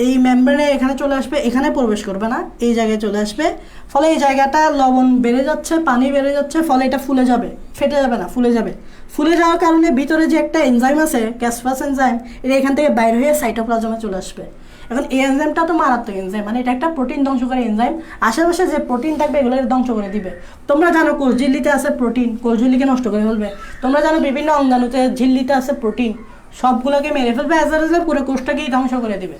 এই মেমব্রেনে এখানে চলে আসবে, এখানে প্রবেশ করবে না, এই জায়গায় চলে আসবে। ফলে এই জায়গাটা লবণ বেড়ে যাচ্ছে, পানি বেড়ে যাচ্ছে, ফলে এটা ফুলে যাবে, ফেটে যাবে না, ফুলে যাবে। ফুলে যাওয়ার কারণে ভিতরে যে একটা এনজাইম আছে, ক্যাসপাস এনজাইম, এটা এখান থেকে বাইরে হয়ে সাইটোপ্লাজমে চলে আসবে। এখন এই এনজাইমটা তো মারাত্মক এনজাইম, মানে এটা একটা প্রোটিন ধ্বংসকারী এনজাইম। আশেপাশে যে প্রোটিন থাকবে এগুলো ধ্বংস করে দিবে। তোমরা জানো কোষঝিল্লিতে আছে প্রোটিন, কোষঝিল্লিকে নষ্ট করে ফেলবে। তোমরা জানো বিভিন্ন অঙ্গাণুতে ঝিল্লিতে আছে প্রোটিন, সবগুলোকে মেরে ফেলবে। অ্যাজ এ রেজাল্ট পুরো কোষটাকেই ধ্বংস করে দিবে।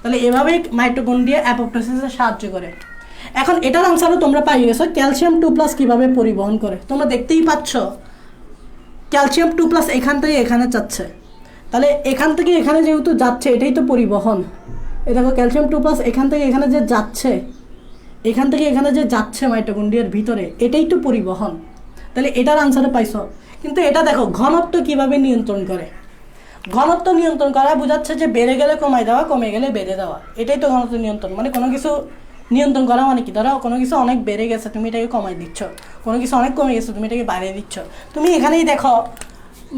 তাহলে এভাবেই মাইটোকন্ড্রিয়া অ্যাপোপ্টোসিসে সাহায্য করে। এখন এটার আনসারও তোমরা পাই গেছো, ক্যালসিয়াম 2+ কীভাবে পরিবহন করে। তোমরা দেখতেই পাচ্ছ ক্যালসিয়াম 2+ এখান থেকে এখানে যাচ্ছে। তাহলে এখান থেকে এখানে যেহেতু যাচ্ছে, এটাই তো পরিবহন। এ দেখো ক্যালসিয়াম 2+ এখান থেকে এখানে যে যাচ্ছে, এখান থেকে এখানে যে যাচ্ছে মাইটোকন্ড্রিয়ার ভিতরে, এটাই তো পরিবহন। তাহলে এটার আনসারও পাইছো। কিন্তু এটা দেখো ঘনত্ব কিভাবে নিয়ন্ত্রণ করে। ঘনত্ব নিয়ন্ত্রণ করা বোঝাচ্ছে যে বেড়ে গেলে কমাই দেওয়া, কমে গেলে বেড়ে দেওয়া, এটাই তো ঘনত্ব নিয়ন্ত্রণ। মানে কোনো কিছু নিয়ন্ত্রণ করা মানে কি, ধরো কোনো কিছু অনেক বেড়ে গেছে তুমি এটাকে কমাই দিচ্ছ, কোনো কিছু অনেক কমে গেছে তুমি এটাকে বাড়িয়ে দিচ্ছ। তুমি এখানেই দেখো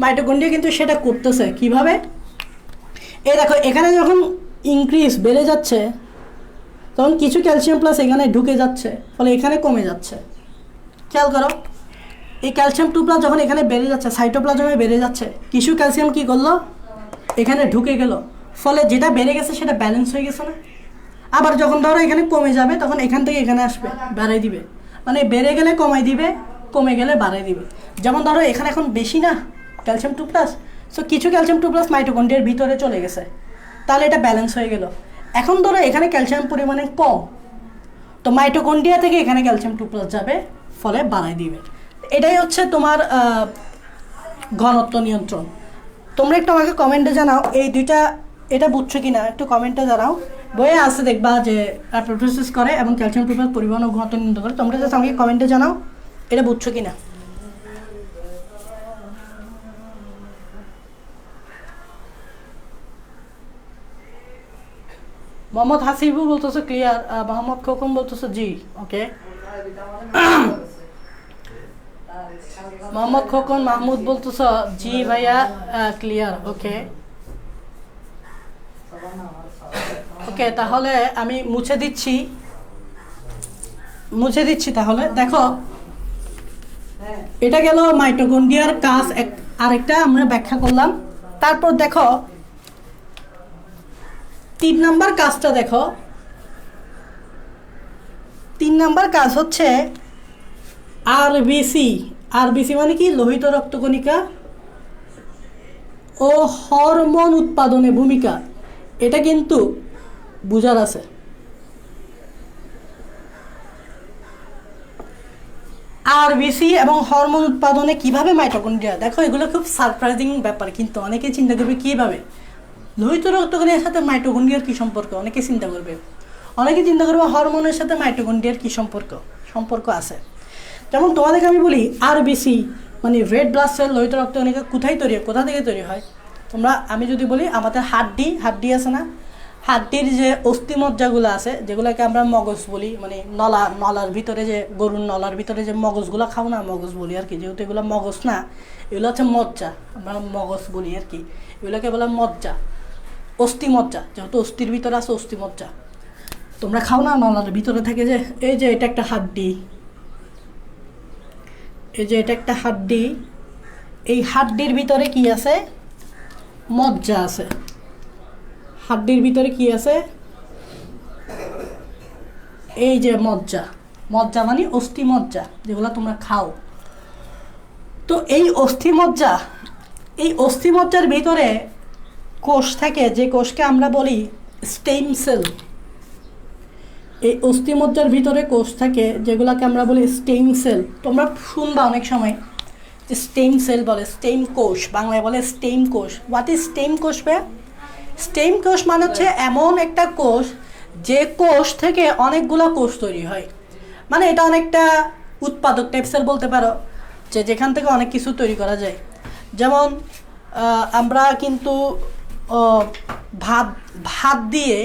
মাইটোকন্ড্রিয়া কিন্তু সেটা করতেছে কিভাবে। এই দেখো এখানে যখন ইনক্রিজ বেড়ে যাচ্ছে তখন কিছু ক্যালসিয়াম প্লাস এখানে ঢুকে যাচ্ছে, ফলে এখানে কমে যাচ্ছে। খেয়াল করো, এই ক্যালসিয়াম 2+ যখন এখানে বেড়ে যাচ্ছে, সাইটোপ্লাজমে বেড়ে যাচ্ছে, কিছু ক্যালসিয়াম কি করলো, এখানে ঢুকে গেল, ফলে যেটা বেড়ে গেছে সেটা ব্যালেন্স হয়ে গেছে না। আবার যখন ধরো এখানে কমে যাবে তখন এখান থেকে এখানে আসবে, বাড়াই দিবে। মানে বেড়ে গেলে কমাই দিবে, কমে গেলে বাড়াই দিবে। যেমন ধরো এখানে এখন বেশি না ক্যালসিয়াম 2+, সো কিছু ক্যালসিয়াম 2+ মাইটোকন্ড্রিয়ার ভিতরে চলে গেছে, তাহলে এটা ব্যালেন্স হয়ে গেল। এখন ধরো এখানে ক্যালসিয়াম পরিমাণে কম, তো মাইটোকন্ড্রিয়া থেকে এখানে ক্যালসিয়াম 2+ যাবে, ফলে বাড়াই দিবে। এটাই হচ্ছে তোমার ঘনত্ব নিয়ন্ত্রণ। তোমরা একটু আমাকে কমেন্টে জানাও এই দুইটা, এটা বুঝছো কি না একটু কমেন্টে জানাও। বইয়ে আছে দেখবা যে অ্যাপোপ্টোসিস করে এবং ক্যালসিয়াম 2+ পরিবহন ও ঘনত্ব নিয়ন্ত্রণ করে। তোমরা জাস্ট আমাকে কমেন্টে জানাও এটা বুঝছো কি না। মোহাম্মদ হাসিবু বলতেছে ক্লিয়ার, মোহাম্মদ খোকন বলতেছে জি, ওকে। মোহাম্মদ খোকন মাহমুদ বলতেছ জি ভাইয়া ক্লিয়ার, ওকে ওকে। তাহলে আমি মুছে দিচ্ছি তাহলে দেখো এটা গেল মাইটোকন্ড্রিয়ার কাজ, আরেকটা আমরা ব্যাখ্যা করলাম। তারপর দেখো 3 নম্বর কাজটা দেখো। 3 নম্বর কাজ হচ্ছে আরবিসি। আরবিসি মানে কি, লোহিত রক্তকণিকা ও হরমোন উৎপাদনে ভূমিকা, এটা কিন্তু বুঝার আছে। আরবিসি এবং হরমোন উৎপাদনে কিভাবে মাইটোকন্ড্রিয়া, দেখো এগুলো খুব সারপ্রাইজিং ব্যাপার, কিন্তু অনেকে চিন্তা করবে কীভাবে লোহিত রক্তকণিকার সাথে মাইটোকন্ড্রিয়ার কী সম্পর্ক, অনেকে চিন্তা করবে। অনেকে চিন্তা করবে হরমোনের সাথে মাইটোকন্ড্রিয়ার কী সম্পর্ক আছে। যেমন তোমাদেরকে আমি বলি আরবিসি মানে রেড ব্লাড সেল, লোহিত রক্তকণিকা কোথায় তৈরি হয়, কোথা থেকে তৈরি হয়। আমি যদি বলি আমাদের হাড্ডি আছে না, হাড্ডির যে অস্থিমজ্জাগুলো আছে যেগুলোকে আমরা মগজ বলি, মানে নলার ভিতরে যে গরুর নলার ভিতরে যে মগজগুলো খাও না, মগজ বলি আর কি। যেহেতু এগুলো মগজ না, এগুলো হচ্ছে মজ্জা, আমরা মগজ বলি আর কি। এগুলোকে বলা মজ্জা, অস্থিমজ্জা, যেহেতু অস্থির ভিতরে আছে অস্থিমজ্জা। তোমরা খাও না, নলার ভিতরে থাকে যে, এই যে এটা একটা হাড্ডি, এই যে এটা একটা হাড্ডি, এই হাড্ডির ভিতরে কি আছে? মজ্জা আছে। হাড্ডির ভিতরে কি আছে? এই যে মজ্জা। মজ্জা মানে অস্থি মজ্জা, যেগুলো তোমরা খাও। তো এই অস্থি মজ্জা, এই অস্থি মজ্জার ভিতরে কোষ থাকে, যে কোষকে আমরা বলি স্টেম সেল। এই অস্থি মজ্জার ভিতরে কোষ থাকে যেগুলোকে আমরা বলি স্টেম সেল। তোমরা শুনবা অনেক সময় যে স্টেম সেল বলে, স্টেম কোষ, বাংলায় বলে স্টেম কোষ। হোয়াট ইজ স্টেম কোষ? স্টেম কোষ মানে হচ্ছে এমন একটা কোষ যে কোষ থেকে অনেকগুলো কোষ তৈরি হয়। মানে এটা অনেকটা উৎপাদক টাইপসের বলতে পারো, যে যেখান থেকে অনেক কিছু তৈরি করা যায়। যেমন আমরা কিন্তু ভাত দিয়ে,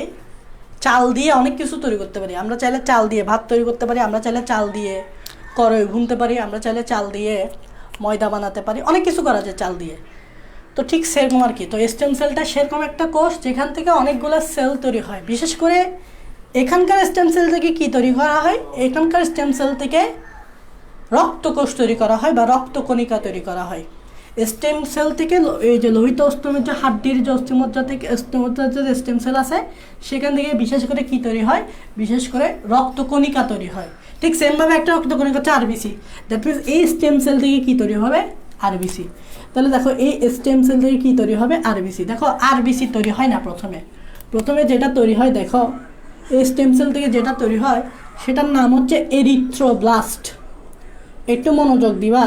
চাল দিয়ে অনেক কিছু তৈরি করতে পারি। আমরা চাইলে চাল দিয়ে ভাত তৈরি করতে পারি, আমরা চাইলে চাল দিয়ে কড়াই ভুনতে পারি, আমরা চাইলে চাল দিয়ে ময়দা বানাতে পারি, অনেক কিছু করা যায় চাল দিয়ে। তো ঠিক সেরকম আর কি। তো স্টেম সেলটা সেরকম একটা কোষ যেখান থেকে অনেকগুলো সেল তৈরি হয়। বিশেষ করে এখানকার স্টেম সেল থেকে কী তৈরি করা হয়? এখানকার স্টেম সেল থেকে রক্তকোষ তৈরি করা হয় বা রক্তকণিকা তৈরি করা হয়। স্টেম সেল থেকে এই যে লোহিত অস্থিমজ্জা, হাড্ডির যে অস্থিমজ্জা থেকে, অস্থিমজ্জার যে স্টেম সেল আছে সেখান থেকে বিশেষ করে কি তৈরি হয়? বিশেষ করে রক্তকণিকা তৈরি হয়। ঠিক সেমভাবে একটা রক্তকণিকা হচ্ছে আরবিসি। দ্যাট মিনস এই স্টেম সেল থেকে কী তৈরি হবে? আরবিসি। তাহলে দেখো এই স্টেম সেল থেকে কী তৈরি হবে? আরবিসি। দেখো আরবিসি তৈরি হয় না প্রথমে যেটা তৈরি হয়, দেখো এই স্টেম সেল থেকে যেটা তৈরি হয় সেটার নাম হচ্ছে এরিথ্রোব্লাস্ট। একটু মনোযোগ দিবা।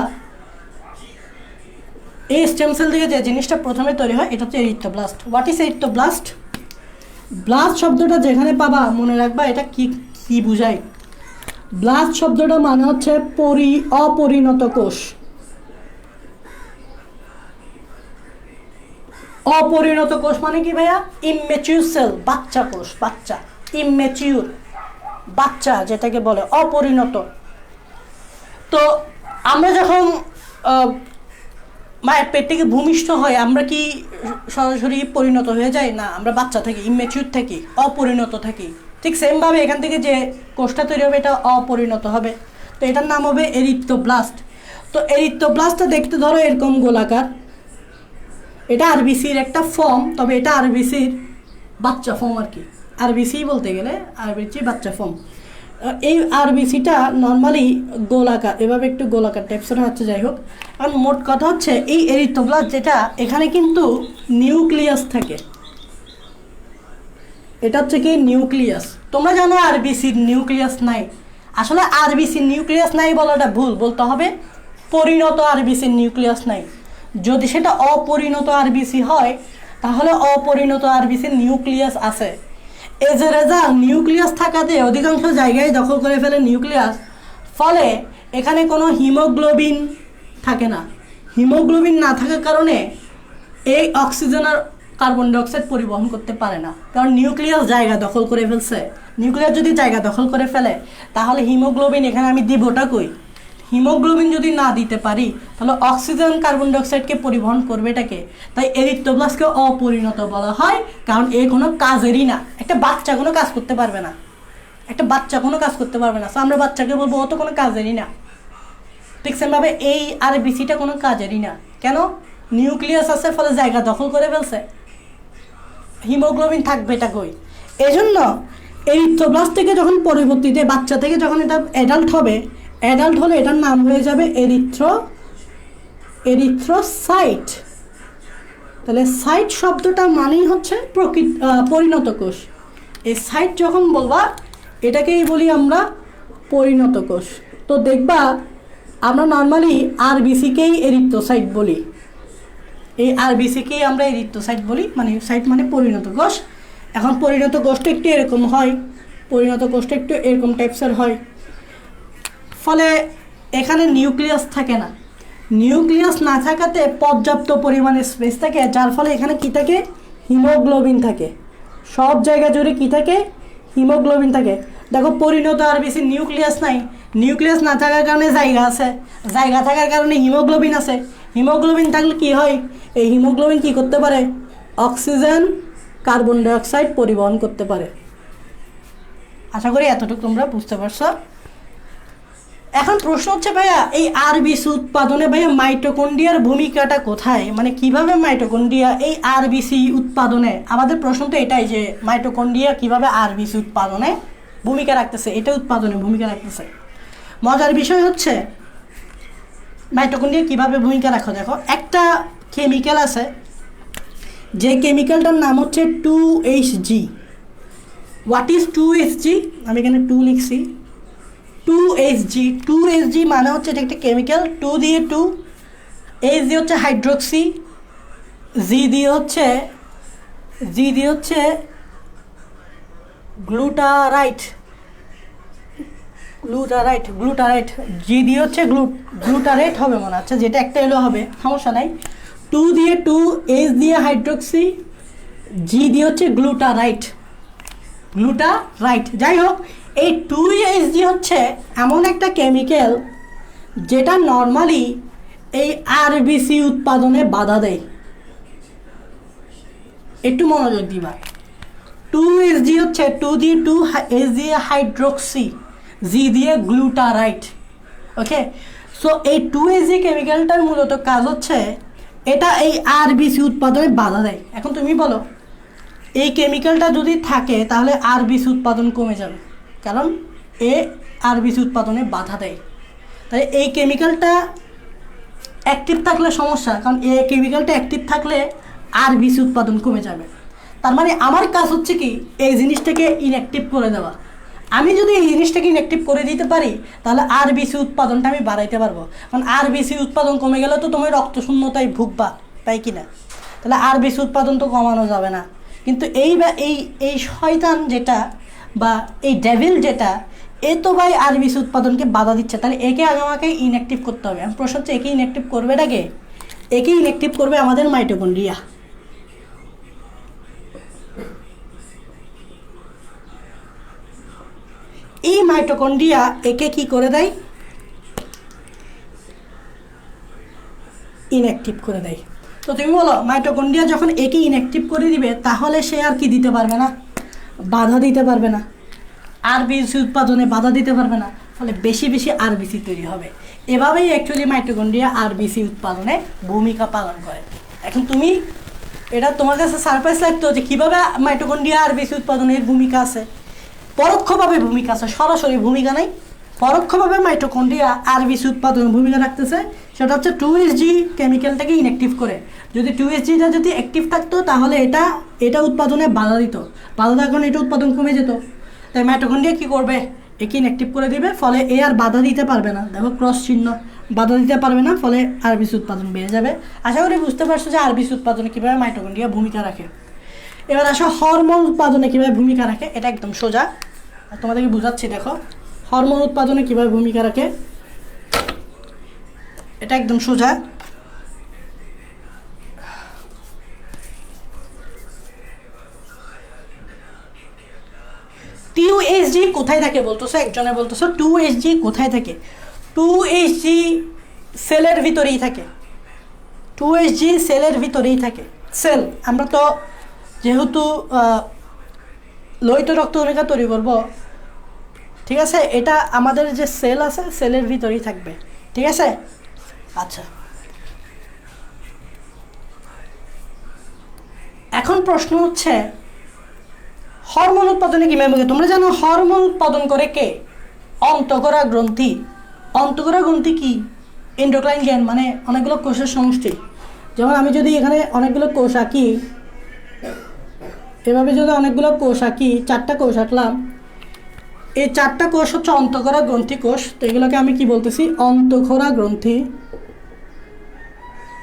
এই স্টেম সেল থেকে যে জিনিসটা প্রথমে তৈরি হয় এটা হচ্ছে erythroblast. What is erythroblast? Blast শব্দটা যেখানে পাবা মনে রাখবা এটা কি বোঝায়। ব্লাস্ট শব্দটা মানে হচ্ছে অপরিণত কোষ। অপরিণত কোষ মানে কি ভাইয়া? ইমম্যাচিউর সেল, বাচ্চা কোষ, বাচ্চা, ইমম্যাচিউর, বাচ্চা যেটাকে বলে অপরিণত। তো আমরা যখন মায়ের পেট থেকে ভূমিষ্ঠ হয়, আমরা কি সরাসরি পরিণত হয়ে যাই? না, আমরা বাচ্চা থাকি, ইমম্যাচিউর থাকি, অপরিণত থাকি। ঠিক সেমভাবে এখান থেকে যে কোষটা তৈরি হবে এটা অপরিণত হবে। তো এটার নাম হবে এরিথ্রোব্লাস্ট। তো এরিথ্রোব্লাস্টটা দেখতে ধরো এরকম গোলাকার। এটা আরবিসির একটা ফর্ম, তবে এটা আরবিসির বাচ্চা ফর্ম আর কি। আরবিসি বলতে গেলে আরবিসি বাচ্চা ফর্ম। এই আরবিসিটা নর্মালি গোলাকার, এভাবে একটু গোলাকার টাইপসের হচ্ছে। যাই হোক, আর মোট কথা হচ্ছে এই এরিথ্রোব্লাস্ট যেটা, এখানে কিন্তু নিউক্লিয়াস থাকে। এটা হচ্ছে কি নিউক্লিয়াস। তোমরা জানো আরবিসির নিউক্লিয়াস নাই। আসলে আরবিসির নিউক্লিয়াস নাই বলাটা ভুল, বলতে হবে পরিণত আরবিসির নিউক্লিয়াস নাই। যদি সেটা অপরিণত আরবিসি হয় তাহলে অপরিণত আরবিসির নিউক্লিয়াস আছে। এজ এ রেজাল্ট নিউক্লিয়াস থাকাতে অধিকাংশ জায়গায় দখল করে ফেলে নিউক্লিয়াস, ফলে এখানে কোনো হিমোগ্লোবিন থাকে না। হিমোগ্লোবিন না থাকার কারণে এই অক্সিজেন আর কার্বন ডাইঅক্সাইড পরিবহন করতে পারে না, কারণ নিউক্লিয়াস জায়গা দখল করে ফেলছে। নিউক্লিয়াস যদি জায়গা দখল করে ফেলে তাহলে হিমোগ্লোবিন এখানে আমি দিবটা কই? হিমোগ্লোবিন যদি না দিতে পারি তাহলে অক্সিজেন কার্বন ডাইঅক্সাইডকে পরিবহন করবে এটাকে। তাই এরিথ্রোব্লাস্টকে অপরিণত বলা হয়, কারণ এ কোনো কাজেরই না। একটা বাচ্চা কোনো কাজ করতে পারবে না, একটা বাচ্চা কোনো কাজ করতে পারবে না। সো আমরা বাচ্চাকে বলবো ও তো কোনো কাজেরই না। ঠিক সেমভাবে এই আরবিসিটা কোনো কাজেরই না। কেন? নিউক্লিয়াস আছে, ফলে জায়গা দখল করে ফেলছে। হিমোগ্লোবিন থাকবে এটা কই? এই জন্য এরিথ্রোব্লাস্ট থেকে যখন পরবর্তীতে বাচ্চা থেকে যখন এটা অ্যাডাল্ট হবে, অ্যাডাল্ট হলে এটার নাম হয়ে যাবে এরিথ্রোসাইট। তাহলে সাইট শব্দটা মানেই হচ্ছে পরিণত কোষ। এই সাইট যখন বলবা এটাকেই বলি আমরা পরিণত কোষ। তো দেখবা আমরা নর্মালি আরবিসিকেই এরিথ্রোসাইট বলি। এই আরবিসিকেই আমরা এরিথ্রোসাইট বলি, মানে সাইট মানে পরিণত কোষ। এখন পরিণত কোষটা একটু এরকম হয়, পরিণত কোষটা একটু এরকম টাইপসের হয়, ফলে এখানে নিউক্লিয়াস থাকে না। নিউক্লিয়াস না থাকাতে পর্যাপ্ত পরিমাণে স্পেস থাকে, যার ফলে এখানে কী থাকে? হিমোগ্লোবিন থাকে। সব জায়গা জুড়ে কী থাকে? হিমোগ্লোবিন থাকে। দেখো পরিণত আরবিসির নিউক্লিয়াস নাই, নিউক্লিয়াস না থাকার কারণে জায়গা আছে, জায়গা থাকার কারণে হিমোগ্লোবিন আছে। হিমোগ্লোবিন থাকলে কী হয়? এই হিমোগ্লোবিন কী করতে পারে? অক্সিজেন কার্বন ডাইঅক্সাইড পরিবহন করতে পারে। আশা করি এতটুকু তোমরা বুঝতে পারছো। এখন প্রশ্ন হচ্ছে ভাইয়া এই আরবিসি উৎপাদনে ভাইয়া মাইটোকন্ড্রিয়ার ভূমিকাটা কোথায়, মানে কিভাবে মাইটোকন্ড্রিয়া এই আরবিসি উৎপাদনে, আমাদের প্রশ্ন তো এটাই যে মাইটোকন্ড্রিয়া কিভাবে আরবিসি উৎপাদনে ভূমিকা রাখতেছে, এটা উৎপাদনে ভূমিকা রাখতেছে। মজার বিষয় হচ্ছে মাইটোকন্ড্রিয়া কিভাবে ভূমিকা রাখো, দেখো একটা কেমিক্যাল আছে, যে কেমিক্যালটার নাম হচ্ছে 2Hg। What is 2Hg? আমি এখানে 2 লিখছি। 2Hg মানে হচ্ছে এটা একটা কেমিক্যাল, 2 দিয়ে 2, H দিয়ে হচ্ছে হাইড্রোক্সি, G দিয়ে হচ্ছে গ্লুটারাইট, G দিয়ে হচ্ছে গ্লুটারেট হবে মনে হচ্ছে, যেটা একটা এলো হবে, সমস্যা নাই। 2 দিয়ে 2, H দিয়ে হাইড্রোক্সি, G দিয়ে হচ্ছে গ্লুটারাইট। যাই হোক, এই 2Hg হচ্ছে এমন একটা কেমিক্যাল যেটা নর্মালি এই আরবিসি উৎপাদনে বাধা দেয়। একটু মনোযোগ দিবা। 2Hg হচ্ছে 2 দিয়ে 2, H দিয়ে হাইড্রোক্সি, G দিয়ে গ্লুটারাইট। ওকে, সো এই 2Hg কেমিক্যালটার মূলত কাজ হচ্ছে এটা এই আরবিসি উৎপাদনে বাধা দেয়। এখন তুমি বলো এই কেমিক্যালটা যদি থাকে তাহলে আরবিসি উৎপাদন কমে যাবে, কারণ এ আরবিসি উৎপাদনে বাধা দেয়। তাই এই কেমিক্যালটা অ্যাক্টিভ থাকলে সমস্যা, কারণ এই কেমিক্যালটা অ্যাক্টিভ থাকলে আরবিসি উৎপাদন কমে যাবে। তার মানে আমার কাজ হচ্ছে কি এই জিনিসটাকে ইনঅ্যাক্টিভ করে দেওয়া। আমি যদি এই জিনিসটাকে ইনঅ্যাক্টিভ করে দিতে পারি তাহলে আরবিসি উৎপাদনটা আমি বাড়াইতে পারবো, কারণ আরবিসি উৎপাদন কমে গেলে তো তুমি রক্তশূন্যতায় ভুগবা, তাই কি না? তাহলে আরবিসি উৎপাদন তো কমানো যাবে না। কিন্তু এই শয়তান যেটা বা এই ডেভিল যেটা, এ তো ভাই আরবিসি উৎপাদনকে বাধা দিচ্ছে, তাহলে একে আগে আমাকে ইনঅ্যাক্টিভ করতে হবে। আমি প্রশ্ন হচ্ছে একে ইনঅ্যাক্টিভ করবে নাকি? একে ইনঅ্যাক্টিভ করবে আমাদের মাইটোকন্ড্রিয়া। এই মাইটোকন্ড্রিয়া একে কি করে দেয়? ইনঅ্যাক্টিভ করে দেয়। তো তুমি বলো মাইটোকন্ড্রিয়া যখন একে ইনঅ্যাক্টিভ করে দিবে তাহলে সে আর কি দিতে পারবে না, বাধা দিতে পারবে না, আরবিসি উৎপাদনে বাধা দিতে পারবে না, ফলে বেশি বেশি আরবিসি তৈরি হবে। এভাবেই অ্যাকচুয়ালি মাইটোকন্ড্রিয়া আরবিসি উৎপাদনে ভূমিকা পালন করে। এখন তুমি এটা তোমার কাছে সারপ্রাইজ লাগতো যে কীভাবে মাইটোকন্ড্রিয়া আরবিসি উৎপাদনের ভূমিকা আছে। পরোক্ষভাবে ভূমিকা আছে, সরাসরি ভূমিকা নাই, পরোক্ষভাবে মাইটোকন্ড্রিয়া আরবিসি উৎপাদনের ভূমিকা রাখতেছে। সেটা হচ্ছে 2Hg কেমিক্যালটাকে ইনঅ্যাক্টিভ করে। যদি 2Hgটা যদি অ্যাক্টিভ থাকতো তাহলে এটা উৎপাদনে বাধা দিত, বাধা দেওয়ার কারণে এটা উৎপাদন কমে যেত। তাই মাইটোকন্ড্রিয়া কী করবে? একে ইনঅ্যাক্টিভ করে দিবে, ফলে এ আর বাধা দিতে পারবে না। দেখো ক্রস চিহ্ন, বাধা দিতে পারবে না, ফলে আরবিসি উৎপাদন বেড়ে যাবে। আশা করি বুঝতে পারছো যে আরবিসি উৎপাদনে কীভাবে মাইটোকন্ড্রিয়া ভূমিকা রাখে। এবার আসো হরমোন উৎপাদনে কীভাবে ভূমিকা রাখে, এটা একদম সোজা, তোমাদেরকে বোঝাচ্ছি। দেখো হরমোন উৎপাদনে কীভাবে ভূমিকা রাখে, এটা একদম সোজা। টু কোথায় থাকে বলতেছো, একজনে বলতেছো 2Hg কোথায় থাকে? 2Hg সেলের ভিতরেই থাকে। 2Hg সেলের ভিতরেই থাকে। সেল, আমরা তো যেহেতু লোহিত রক্ত কণিকা তৈরি করবো, ঠিক আছে, এটা আমাদের যে সেল আছে সেলের ভিতরেই থাকবে, ঠিক আছে। আচ্ছা, এখন প্রশ্ন হচ্ছে হরমোন উৎপাদনে কীভাবে? তোমরা জানো হরমোন উৎপাদন করে কে? অন্তঃকোষা গ্রন্থি। অন্তঃকোষা গ্রন্থি কি? এন্ডোক্রাইন গ্ল্যান্ড, মানে অনেকগুলো কোষের সমষ্টি। যেমন আমি যদি এখানে অনেকগুলো কোষ আঁকি, এভাবে যদি অনেকগুলো কোষ আঁকি, 4টা কোষ আঁকলাম, এই 4টা কোষ হচ্ছে অন্তঃকোষা গ্রন্থি কোষ। তো এগুলোকে আমি কি বলতেছি? অন্তঃকোষা গ্রন্থি।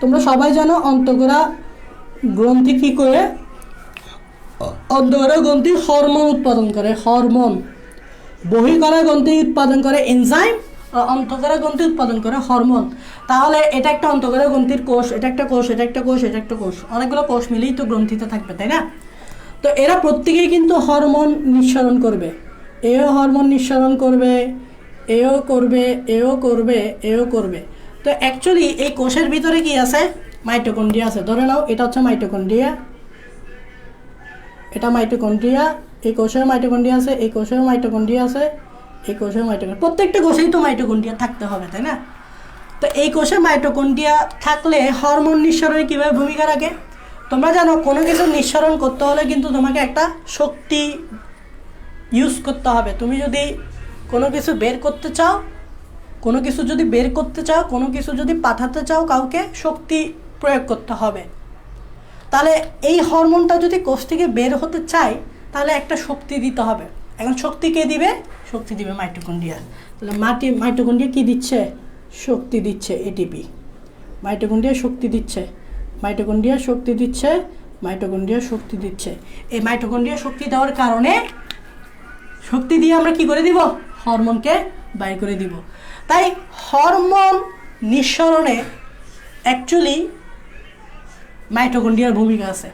তোমরা সবাই জানো অন্তঃকোষা গ্রন্থি কি করে? অন্তঃকোষা গ্রন্থি হরমোন উৎপাদন করে, হরমোন। বহিঃকোষা গ্রন্থি উৎপাদন করে এনজাইম, অন্তঃকোষা গ্রন্থি উৎপাদন করে হরমোন। তাহলে এটা একটা অন্তঃকোষা গ্রন্থির কোষ, এটা একটা কোষ, এটা একটা কোষ, এটা একটা কোষ, অনেকগুলো কোষ মিলেই তো গ্রন্থিতে থাকবে, তাই না? তো এরা প্রত্যেকেই কিন্তু হরমোন নিঃসরণ করবে। এও হরমোন নিঃসরণ করবে, এও করবে, এও করবে, এও করবে। তো অ্যাকচুয়ালি এই কোষের ভিতরে কি আছে? মাইটোকন্ড্রিয়া আছে। ধরে নাও এটা হচ্ছে মাইটোকন্ড্রিয়া, এটা মাইটোকন্ড্রিয়া, এই কোষেও মাইটোকন্ড্রিয়া আছে, এই কোষেও মাইটোকন্ড্রিয়া আছে, এই কোষেও মাইটোকন্ড্রিয়া, প্রত্যেকটা কোষেই তো মাইটোকন্ড্রিয়া থাকতে হবে, তাই না? তো এই কোষে মাইটোকন্ড্রিয়া থাকলে হরমোন নিঃসরণে কীভাবে ভূমিকা রাখে? তোমরা জানো কোনো কিছু নিঃসরণ করতে হলে কিন্তু তোমাকে একটা শক্তি ইউজ করতে হবে। তুমি যদি কোনো কিছু বের করতে চাও, কোনো কিছু যদি বের করতে চাও, কোনো কিছু যদি পাঠাতে চাও কাউকে, শক্তি প্রয়োগ করতে হবে। তাহলে এই হরমোনটা যদি কোষ থেকে বের হতে চায় তাহলে একটা শক্তি দিতে হবে। এখন শক্তি কে দিবে? শক্তি দিবে মাইটোকন্ড্রিয়া। তাহলে মাইটোকন্ড্রিয়া কী দিচ্ছে? শক্তি দিচ্ছে, এটিপি। মাইটোকন্ড্রিয়া শক্তি দিচ্ছে, মাইটোকন্ড্রিয়া শক্তি দিচ্ছে, মাইটোকন্ড্রিয়া শক্তি দিচ্ছে। এই মাইটোকন্ড্রিয়া শক্তি দেওয়ার কারণে শক্তি দিয়ে আমরা কি করে দিব? হরমোনকে বাইর করে দিব। তাই হরমোন নিঃসরণে অ্যাকচুয়ালি মাইটোকন্ড্রিয়ার ভূমিকা আছে।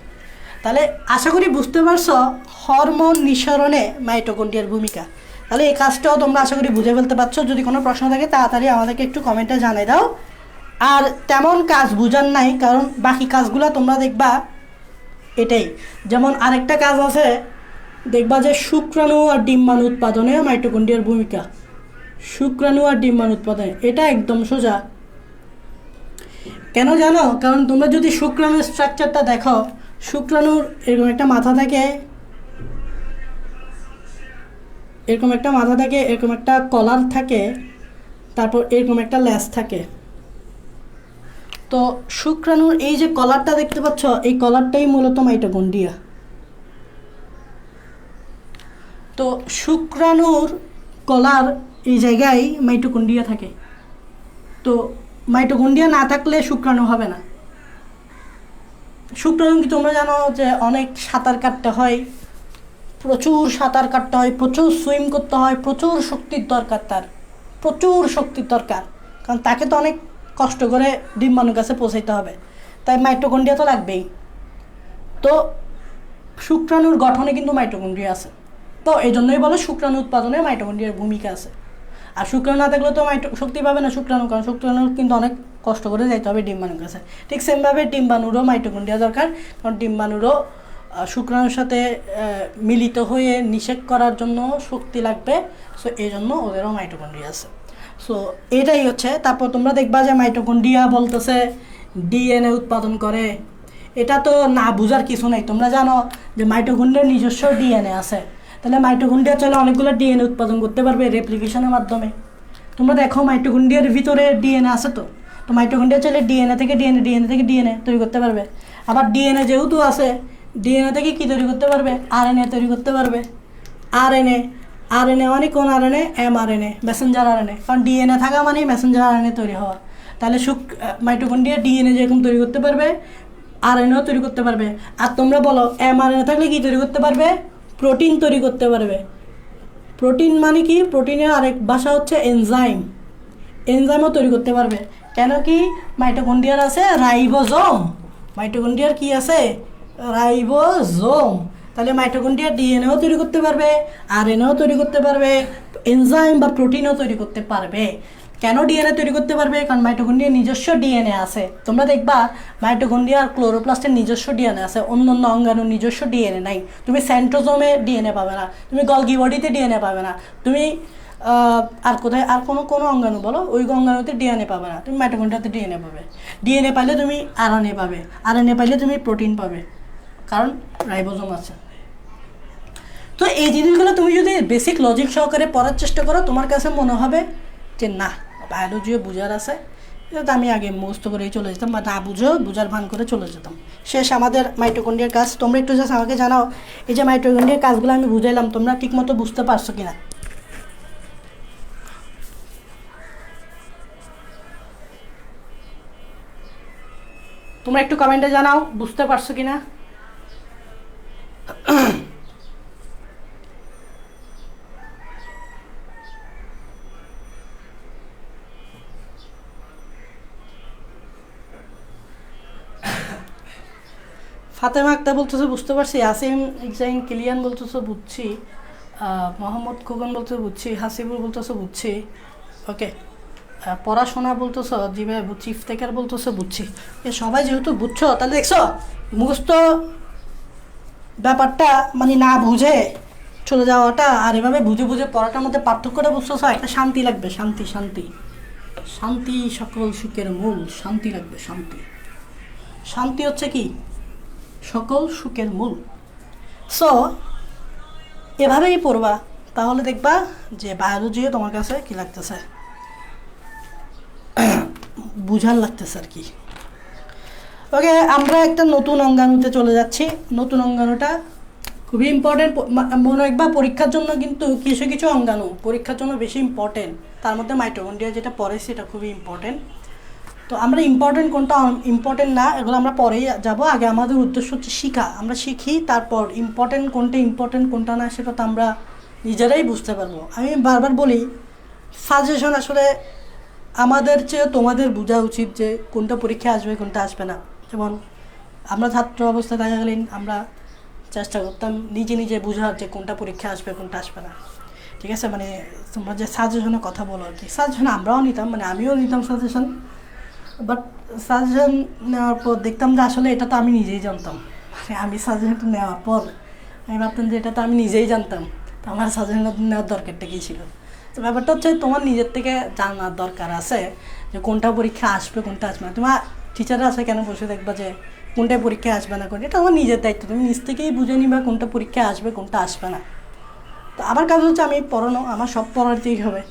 তাহলে আশা করি বুঝতে পারছো হরমোন নিঃসরণে মাইটোকন্ড্রিয়ার ভূমিকা। তাহলে এই কাজটাও তোমরা আশা করি বুঝে ফেলতে পারছো। যদি কোনো প্রশ্ন থাকে তাড়াতাড়ি আমাদেরকে একটু কমেন্টে জানিয়ে দাও। আর তেমন কাজ বুঝার নাই, কারণ বাকি কাজগুলো তোমরা দেখবা এটাই। যেমন আরেকটা কাজ আছে, দেখবা যে শুক্রাণু আর ডিম্বাণু উৎপাদনে মাইটোকন্ড্রিয়ার ভূমিকা। শুক্রাণু আর ডিম্বাণু উৎপাদনে এটা একদম সোজা। কেন জানো? কারণ তোমরা যদি শুক্রাণুর স্ট্রাকচারটা দেখো, শুক্রাণুর এরকম একটা মাথা থাকে, এরকম একটা মাথা থাকে, এরকম একটা কলার থাকে, তারপর এরকম একটা লেজ থাকে। তো শুক্রাণুর এই যে কলারটা দেখতে পাচ্ছ, এই কলারটাই মূলত মাইটোকন্ড্রিয়া। তো শুক্রাণুর কলার এই জায়গায় মাইটোকন্ড্রিয়া থাকে। তো মাইটোকন্ড্রিয়া না থাকলে শুক্রাণু হবে না। শুক্রাণু কি তোমরা জানো যে অনেক সাঁতার কাটতে হয়, প্রচুর সাঁতার কাটতে হয়, প্রচুর সুইম করতে হয়, প্রচুর শক্তির দরকার, তার প্রচুর শক্তির দরকার, কারণ তাকে তো অনেক কষ্ট করে ডিম্বাণুর কাছে পৌঁছাইতে হবে। তাই মাইটোকন্ড্রিয়া তো লাগবেই। তো শুক্রাণুর গঠনে কিন্তু মাইটোকন্ড্রিয়া আছে। তো এই জন্যই বলো শুক্রাণু উৎপাদনে মাইটোকন্ড্রিয়ার ভূমিকা আছে। আর শুক্রাণু না থাকলে তো শক্তি পাবে না শুক্রাণু, কারণ শুক্রাণুর কিন্তু অনেক কষ্ট করে যাইতে হবে ডিম্বাণুর কাছে। ঠিক সেমভাবে ডিম্বাণুরও মাইটোকন্ড্রিয়া দরকার, কারণ ডিম্বাণুরও শুক্রাণুর সাথে মিলিত হয়ে নিষেক করার জন্য শক্তি লাগবে। সো এই জন্য ওদেরও মাইটোকন্ড্রিয়া আছে। সো এটাই হচ্ছে। তারপর তোমরা দেখবা যে মাইটোকন্ড্রিয়া বলতেছে ডিএনএ উৎপাদন করে। এটা তো না বুঝার কিছু নেই। তোমরা জানো যে মাইটোকন্ড্রিয়ার নিজস্ব ডিএনএ আছে। তাহলে মাইটোকন্ড্রিয়া চাইলে অনেকগুলো ডিএনএ উৎপাদন করতে পারবে রেপ্লিকেশনের মাধ্যমে। তোমরা দেখো মাইটোকন্ড্রিয়ার ভিতরে ডিএনএ আছে। তো মাইটোকন্ড্রিয়া চাইলে ডিএনএ থেকে ডিএনএ তৈরি করতে পারবে। আবার ডিএনএ যেহেতু আছে, ডিএনএ থেকে কী তৈরি করতে পারবে? আরএনএ তৈরি করতে পারবে। আরএনএ মানে কোন আরএনএ? MRNA, Messenger RNA. কারণ ডিএনএ থাকা মানেই মেসেঞ্জার আরএনএ তৈরি হওয়া। তাহলে মাইটোকন্ড্রিয়া ডিএনএ যেরকম তৈরি করতে পারবে, আরএনএও তৈরি করতে পারবে। আর তোমরা বলো এমআরএনএ থাকলে কী তৈরি করতে পারবে? প্রোটিন তৈরি করতে পারবে। প্রোটিন মানে কি? প্রোটিনের আরেক ভাষা হচ্ছে এনজাইম। এনজাইমও তৈরি করতে পারবে। কেন কি? মাইটোকন্ড্রিয়ার আছে রাইবোজোম। মাইটোকন্ড্রিয়ার কি আছে? রাইবোজোম। তাহলে মাইটোকন্ড্রিয়া ডিএনএও তৈরি করতে পারবে, আরএনএও তৈরি করতে পারবে, এনজাইম বা প্রোটিনও তৈরি করতে পারবে। কেন ডিএনএ তৈরি করতে পারবে? কারণ মাইটোকন্ড্রিয়ার নিজস্ব ডিএনএ আছে। তোমরা দেখবা মাইটোকন্ড্রিয়ার ক্লোরোপ্লাস্টের নিজস্ব ডিএনএ আছে, অন্য অন্য অঙ্গাণুর নিজস্ব ডিএনএ নাই। তুমি সেন্ট্রোজোমে ডিএনএ পাবে না, তুমি গলগি বডিতে ডিএনএ পাবে না, তুমি আর কোথায় আর কোনো অঙ্গাণু বলো, ওই অঙ্গাণুতে ডিএনএ পাবে না, তুমি মাইটোকন্ড্রিয়াতে ডিএনএ পাবে। ডিএনএ পাইলে তুমি আরএনএ পাবে, আরএনএ পাইলে তুমি প্রোটিন পাবে, কারণ রাইবোজোম আছে। তো এই জিনিসগুলো তুমি যদি বেসিক লজিক সহকারে পড়ার চেষ্টা করো, তোমার কাছে মনে হবে যে না বায়োলজিও বুঝার আছে। এটা আমি আগে মুখস্থ করেই চলে যেতাম, বা না বুঝার ভান করে চলে যেতাম। শেষ আমাদের মাইটোকন্ড্রিয়ার কাজ। তোমরা একটু জাস্ট আমাকে জানাও এই যে মাইটোকন্ড্রিয়ার কাজগুলো আমি বুঝাইলাম তোমরা ঠিকমতো বুঝতে পারছো কিনা। তোমরা একটু কমেন্টে জানাও বুঝতে পারছো কিনা। ফাতেমা আক্তার বলতেছে বুঝতে পারছি, আসিম ইকজাইন কিলিয়ান বলতেছে বুঝছি, মোহাম্মদ খোকন বলতেছে বুঝছি, হাসিবুল বলতেছে বুঝছি। ওকে, পড়াশোনা বলতেছ, জি ভাই বুঝছি, ইফতেকার বলতেছে বুঝছি। সবাই যেহেতু বুঝছো তাহলে দেখছো মুখস্থ ব্যাপারটা মানে না বুঝে চলে যাওয়াটা আর এভাবে বুঝে বুঝে পড়াটার মধ্যে পার্থক্যটা বুঝতেছ, একটা শান্তি লাগবে, শান্তি শান্তি শান্তি সকল সুখের মূল, শান্তি লাগবে, শান্তি। শান্তি হচ্ছে কি সকল সুখের মূল। সো এভাবেই পড়বা, তাহলে দেখবা যে বায়োলজিও তোমার কাছে কি লাগতেছে, বুঝার লাগতেছে আর কি। ওকে, আমরা একটা নতুন অঙ্গাণুতে চলে যাচ্ছি। নতুন অঙ্গাণুটা খুবই ইম্পর্টেন্ট, মনে রাখবা পরীক্ষার জন্য কিন্তু কিছু কিছু অঙ্গাণু পরীক্ষার জন্য বেশি ইম্পর্টেন্ট। তার মধ্যে মাইটোকন্ড্রিয়া যেটা পড়েছি এটা খুবই ইম্পর্টেন্ট। তো আমরা ইম্পর্টেন্ট কোনটা ইম্পর্টেন্ট না এগুলো আমরা পরেই যাব, আগে আমাদের উদ্দেশ্য হচ্ছে শিখা। আমরা শিখি, তারপর ইম্পর্টেন্ট কোনটা না সেটা তো আমরা নিজেরাই বুঝতে পারবো। আমি বারবার বলি সাজেশন আসলে আমাদের চেয়ে তোমাদের বোঝা উচিত যে কোনটা পরীক্ষা আসবে কোনটা আসবে না। যেমন আমরা ছাত্র অবস্থায় থাকাকালীন আমরা চেষ্টা করতাম নিজে নিজে বোঝার যে কোনটা পরীক্ষা আসবে কোনটা আসবে না, ঠিক আছে। মানে তোমরা যে সাজেশনের কথা বলো আর কি, সাজেশন আমরাও নিতাম, মানে আমিও নিতাম সাজেশন। বাট সাজেশন নেওয়ার পর দেখতাম যে আসলে এটা তো আমি নিজেই জানতাম। মানে আমি সাজেশনটা নেওয়ার পর আমি ভাবতাম যে এটা তো আমি নিজেই জানতাম, তো আমার সাজেশন নেওয়ার দরকারটা কী ছিল। তো ব্যাপারটা হচ্ছে তোমার নিজের থেকে জানার দরকার আছে যে কোনটা পরীক্ষা আসবে কোনটা আসবে না। তোমার টিচাররা আছে কেন বসে দেখবা যে কোনটায় পরীক্ষা আসবে না, কোনটা, এটা তোমার নিজের দায়িত্ব। তুমি নিজ থেকেই বুঝে নিবা কোনটা পরীক্ষা আসবে কোনটা আসবে না। তো আমার কাজ হচ্ছে আমি পড়ানো, আমার সব পড়াতেই হবে,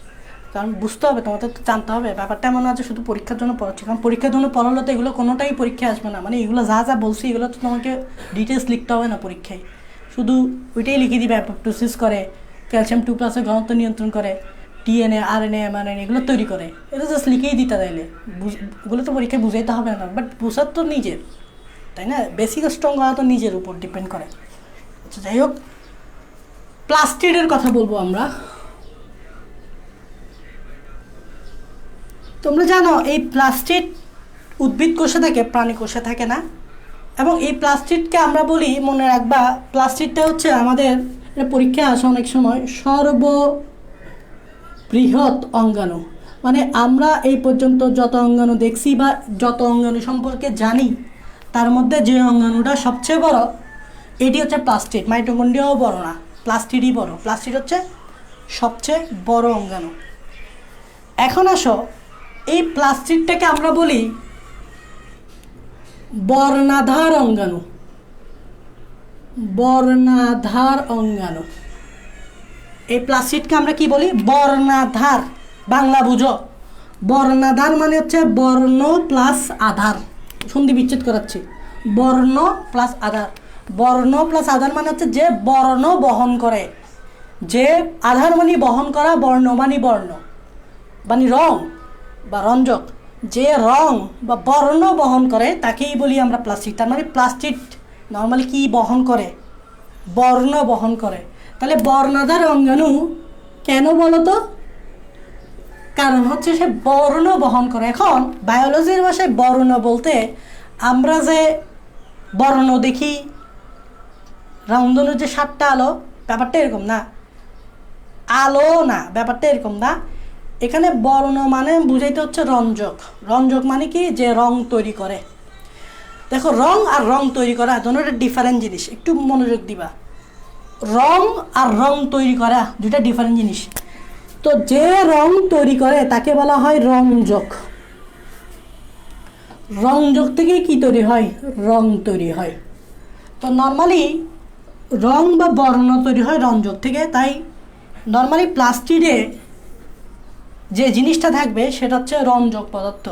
কারণ বুঝতে হবে, তোমাদের তো জানতে হবে। ব্যাপারটা এমন আছে শুধু পরীক্ষার জন্য পড়াচ্ছি, কারণ পরীক্ষার জন্য পড়ালে তো এগুলো কোনোটাই পরীক্ষা আসবে না। মানে এগুলো যা যা বলছি এগুলো তো তোমাকে ডিটেলস লিখতে হবে না পরীক্ষায়, শুধু ওইটাই লিখে দিবে অ্যাপোপ্টোসিস করে, ক্যালসিয়াম 2+ ঘনত্ব নিয়ন্ত্রণ করে, ডিএনএ আরএনএ এমআরএনএ এগুলো তৈরি করে, এটা জাস্ট লিখেই দিতে তাইলে ওগুলো তো পরীক্ষায় বুঝাইতে হবে না। বাট বোঝার তো নিজের, তাই না? বেসিক স্ট্রং হওয়া তো নিজের উপর ডিপেন্ড করে। আচ্ছা যাই হোক, প্লাস্টিডের কথা বলবো আমরা। তোমরা জানো এই প্লাস্টিড উদ্ভিদ কোষে থাকে, প্রাণী কোষে থাকে না। এবং এই প্লাস্টিডকে আমরা বলি, মনে রাখবা প্লাস্টিডটা হচ্ছে আমাদের পরীক্ষায় আসে অনেক সময় সর্ববৃহৎ অঙ্গাণু। মানে আমরা এই পর্যন্ত যত অঙ্গাণু দেখছি বা যত অঙ্গাণু সম্পর্কে জানি তার মধ্যে যে অঙ্গাণুটা সবচেয়ে বড় এটি হচ্ছে প্লাস্টিড। মাইটোকন্ড্রিয়াও বড় না, প্লাস্টিডই বড়। প্লাস্টিড হচ্ছে সবচেয়ে বড় অঙ্গাণু। এখন আসো, এই প্লাস্টিডটাকে আমরা বলি বর্ণাধার অঙ্গাণু। বর্ণাধার অঙ্গাণু, এই প্লাস্টিডকে আমরা কি বলি? বর্ণাধার। বাংলা বুঝো, বর্ণাধার মানে হচ্ছে বর্ণ প্লাস আধার, সন্ধি বিচ্ছেদ করাচ্ছি, বর্ণ প্লাস আধার। বর্ণ প্লাস আধার মানে হচ্ছে যে বর্ণ বহন করে, যে আধার মানে বহন করা, বর্ণ মানে বর্ণ মানে রং বা রঞ্জক, যে রং বা বর্ণ বহন করে তাকেই বলি আমরা প্লাস্টিড। তার মানে প্লাস্টিড নর্মালি কি বহন করে? বর্ণ বহন করে। তাহলে বর্ণাধার অঙ্গাণু কেন বলো তো? কারণ হচ্ছে সে বর্ণ বহন করে। এখন বায়োলজির ভাষায় বর্ণ বলতে আমরা যে বর্ণ দেখি, রামধনুর যে 7টা আলো, ব্যাপারটা এরকম না। আলো না, ব্যাপারটা এরকম না। এখানে বর্ণ মানে বুঝাইতে হচ্ছে রঞ্জক। রঞ্জক মানে কি? যে রং তৈরি করে। দেখো, রং আর রং তৈরি করা দুটোটা ডিফারেন্ট জিনিস, একটু মনোযোগ দিবা। রং আর রং তৈরি করা দুটা ডিফারেন্ট জিনিস। তো যে রং তৈরি করে তাকে বলা হয় রঞ্জক। রঞ্জক থেকে কি তৈরি হয়? রং তৈরি হয়। তো নর্মালি রং বা বর্ণ তৈরি হয় রঞ্জক থেকে। তাই নর্মালি প্লাস্টিডে যে জিনিসটা থাকবে সেটা হচ্ছে রঞ্জক পদার্থ।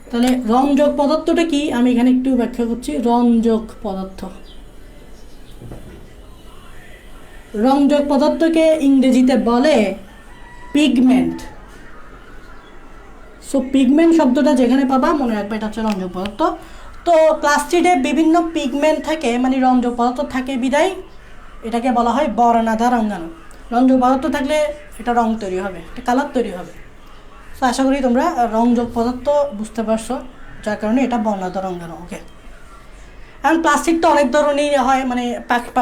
তাহলে রঞ্জক পদার্থটা কি আমি এখানে একটু ব্যাখ্যা করছি। রঞ্জক পদার্থ, রঞ্জক পদার্থকে ইংরেজিতে বলে পিগমেন্ট। সো পিগমেন্ট শব্দটা যেখানে পাবা মনে রাখবে এটা হচ্ছে রঞ্জক পদার্থ। তো প্লাস্টিডে বিভিন্ন পিগমেন্ট থাকে, মানে রঞ্জক পদার্থ থাকে বিদায় এটাকে বলা হয় বর্ণাধার অঙ্গাণু। রঞ্জক পদার্থ থাকলে এটা রং তৈরি হবে, একটা কালার তৈরি হবে। তো আশা করি তোমরা রংযোগ পদার্থ বুঝতে পারছো, যার কারণে এটা বর্ণাধার অঙ্গাণু। ওকে, এখন প্লাস্টিক তো অনেক ধরনেরই হয়। মানে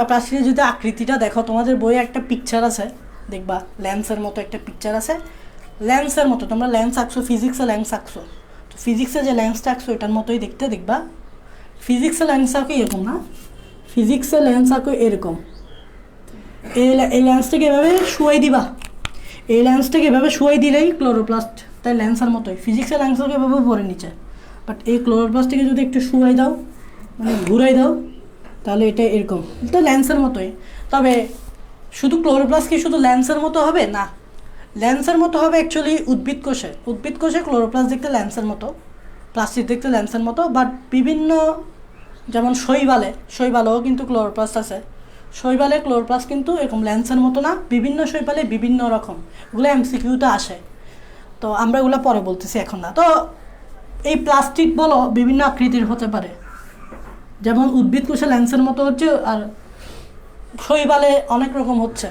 প্লাস্টিকের যদি আকৃতিটা দেখো, তোমাদের বইয়ে একটা পিকচার আছে দেখবা, লেন্সের মতো একটা পিকচার আছে। লেন্সের মতো তোমরা লেন্স আঁকছো, ফিজিক্সে লেন্স আঁকছো, তো ফিজিক্সে যে লেন্সটা আঁকছো এটার মতোই দেখতে দেখবা। ফিজিক্সে লেন্স আঁকে এরকম না, ফিজিক্সের লেন্স আঁকো এরকম, এই লেন্সটাকে এভাবে শুয়াই দিবা, এই লেন্সটাকে এভাবে শুয়াই দিলেই ক্লোরোপ্লাস্ট, তাই লেন্সের মতোই ফিজিক্সের লেন্সটাকে এভাবে পরে নিচে, বাট এই ক্লোরোপ্লাস্টটাকে যদি একটু শুয়াই দাও, মানে ঘুরাই দাও, তাহলে এটা এরকম, তো লেন্সের মতোই। তবে শুধু ক্লোরোপ্লাস্ট কি শুধু লেন্সের মতো হবে? না, লেন্সের মতো হবে অ্যাকচুয়ালি উদ্ভিদ কোষে ক্লোরোপ্লাস্ট দেখতে লেন্সের মতো, প্লাস্টিক দেখতে লেন্সের মতো, বাট বিভিন্ন যেমন শৈবালেও কিন্তু ক্লোরোপ্লাস্ট আছে, শৈবালে ক্লোরোপ্লাস্ট কিন্তু এরকম লেন্সের মতো না, বিভিন্ন শৈবালে বিভিন্ন রকম, ওগুলো এমসিকিউতে আসে, তো আমরা ওগুলো পরে বলতেছি, এখন না। তো এই প্লাস্টিক বলো বিভিন্ন আকৃতির হতে পারে, যেমন উদ্ভিদ কোষে লেন্সের মতো হচ্ছে, আর শৈবালে অনেক রকম হচ্ছে,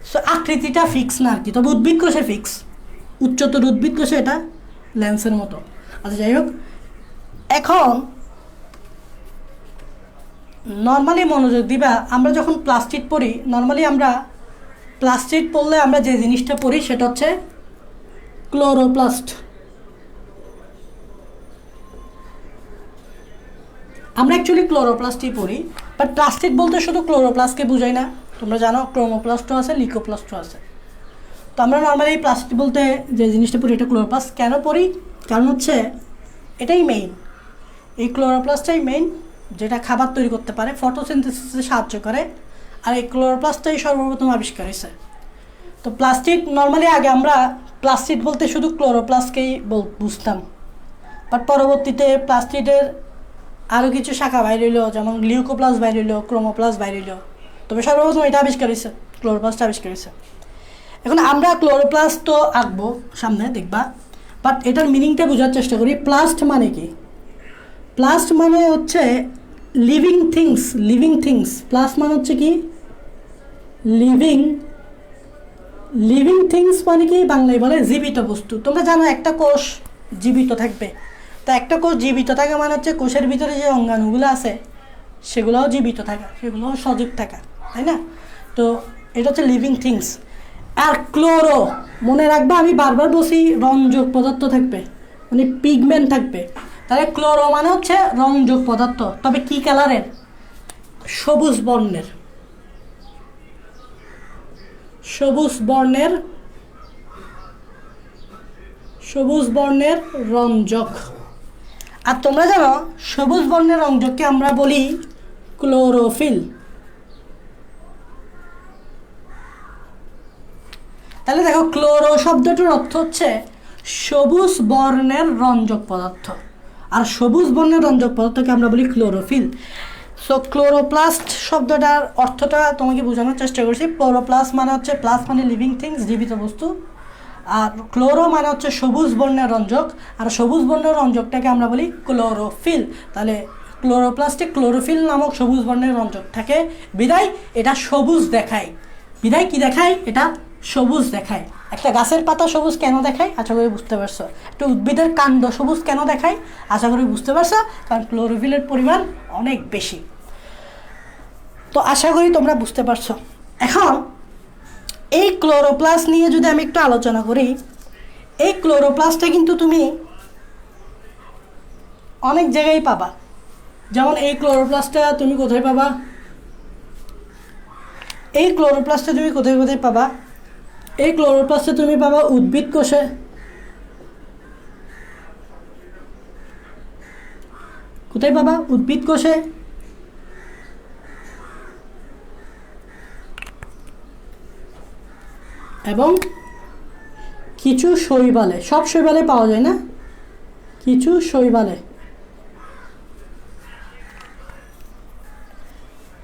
সো আকৃতিটা ফিক্স না আর কি, তবে উদ্ভিদ কোষে ফিক্স, উচ্চতর উদ্ভিদ কোষে এটা লেন্সের মতো। আচ্ছা যাই হোক, এখন নর্মালি মনোযোগ দিবা, আমরা যখন প্লাস্টিক পড়ি, নর্মালি আমরা প্লাস্টিক পড়লে আমরা যে জিনিসটা পড়ি সেটা হচ্ছে ক্লোরোপ্লাস্ট। আমরা অ্যাকচুয়ালি ক্লোরোপ্লাস্টই পড়ি, বাট প্লাস্টিক বলতে শুধু ক্লোরোপ্লাস্টকে বোঝাই না, তোমরা জানো ক্রোমোপ্লাস্টও আছে, লিকোপ্লাস্টও আছে। তো আমরা নর্মালি প্লাস্টিক বলতে যে জিনিসটা পড়ি এটা ক্লোরোপ্লাস্ট। কেন পড়ি? কারণ হচ্ছে এটাই মেইন, এই ক্লোরোপ্লাস্টটাই মেইন, যেটা খাবার তৈরি করতে পারে, ফটোসিনথেসিসে সাহায্য করে, আর এই ক্লোরোপ্লাস্টটাই সর্বপ্রথম আবিষ্কার হয়েছে। তো প্লাস্টিক নর্মালি আগে আমরা প্লাস্টিক বলতে শুধু ক্লোরোপ্লাস্টকেই বুঝতাম, বাট পরবর্তীতে প্লাস্টিকের আরও কিছু শাখা বাইর হইল, যেমন লিউকোপ্লাস্ট বাইর হইল, ক্রোমোপ্লাস্ট বাইর হইল, তবে সর্বপ্রথম এটা আবিষ্কার হয়েছে, ক্লোরোপ্লাস্ট আবিষ্কার হয়েছে। এখন আমরা ক্লোরোপ্লাস্ট তো আঁকবো সামনে দেখবা, বাট এটার মিনিংটা বোঝার চেষ্টা করি। প্লাস্ট মানে কি? প্লাস্ট মানে হচ্ছে লিভিং থিংস। প্লাস্ট মানে হচ্ছে কি? লিভিং থিংস মানে কি বাংলায় বলে জীবিত বস্তু। তোমরা জানো একটা কোষ জীবিত থাকবে, তো একটা কোষ জীবিত থাকা মানে হচ্ছে কোষের ভিতরে যে অঙ্গাণুগুলো আছে সেগুলোও জীবিত থাকা, সেগুলোও সজীব থাকা, তাই না? তো এটা হচ্ছে লিভিং থিংস। আর ক্লোরো মনে রাখবা, আমি বারবার বলছি রঞ্জক পদার্থ থাকবে, মানে পিগমেন্ট থাকবে, তাহলে ক্লোরো মানে হচ্ছে রঞ্জক পদার্থ, তবে কি কালারের? সবুজ বর্ণের রঞ্জক। আর তোমরা জানো সবুজ বর্ণের রঞ্জককে আমরা বলি ক্লোরোফিল। তাহলে দেখো, ক্লোরো শব্দটির অর্থ হচ্ছে সবুজ বর্ণের রঞ্জক পদার্থ, আর সবুজ বর্ণের রঞ্জক পদার্থকে আমরা বলি ক্লোরোফিল। সো ক্লোরোপ্লাস্ট শব্দটার অর্থটা তোমাকে বোঝানোর চেষ্টা করছি। ক্লোরোপ্লাস্ট মানে হচ্ছে, প্লাস মানে লিভিং থিংস, জীবিত বস্তু, আর ক্লোরো মানে হচ্ছে সবুজ বর্ণের রঞ্জক, আর সবুজ বর্ণের রঞ্জকটাকে আমরা বলি ক্লোরোফিল। তাহলে ক্লোরোপ্লাস্টে ক্লোরোফিল নামক সবুজ বর্ণের রঞ্জক থাকে, বিদায় এটা সবুজ দেখায়। বিদায় কি দেখায়? এটা সবুজ দেখায়। একটা গাছের পাতা সবুজ কেন দেখায়? আশা করি বুঝতে পারছো। একটা উদ্ভিদের কাণ্ড সবুজ কেন দেখায়? আশা করি বুঝতে পারছো, কারণ ক্লোরোফিলের পরিমাণ অনেক বেশি। তো আশা করি তোমরা বুঝতে পারছো। এখন এই ক্লোরোপ্লাস্ট নিয়ে যদি আমি একটু আলোচনা করি, এই ক্লোরোপ্লাস্টটা কিন্তু তুমি অনেক জায়গায় পাবা। যেমন এই ক্লোরোপ্লাস্টটা তুমি কোথায় পাবা? এই ক্লোরোপ্লাস্টটা তুমি কোথায় পাবা? এই ক্লোরোপ্লাস্টটা তুমি পাবা উদ্ভিদ কোষে, কোথায় পাবা? উদ্ভিদ কোষে, এবং কিছু শৈবালে। সব শৈবালে পাওয়া যায় না, কিছু শৈবালে।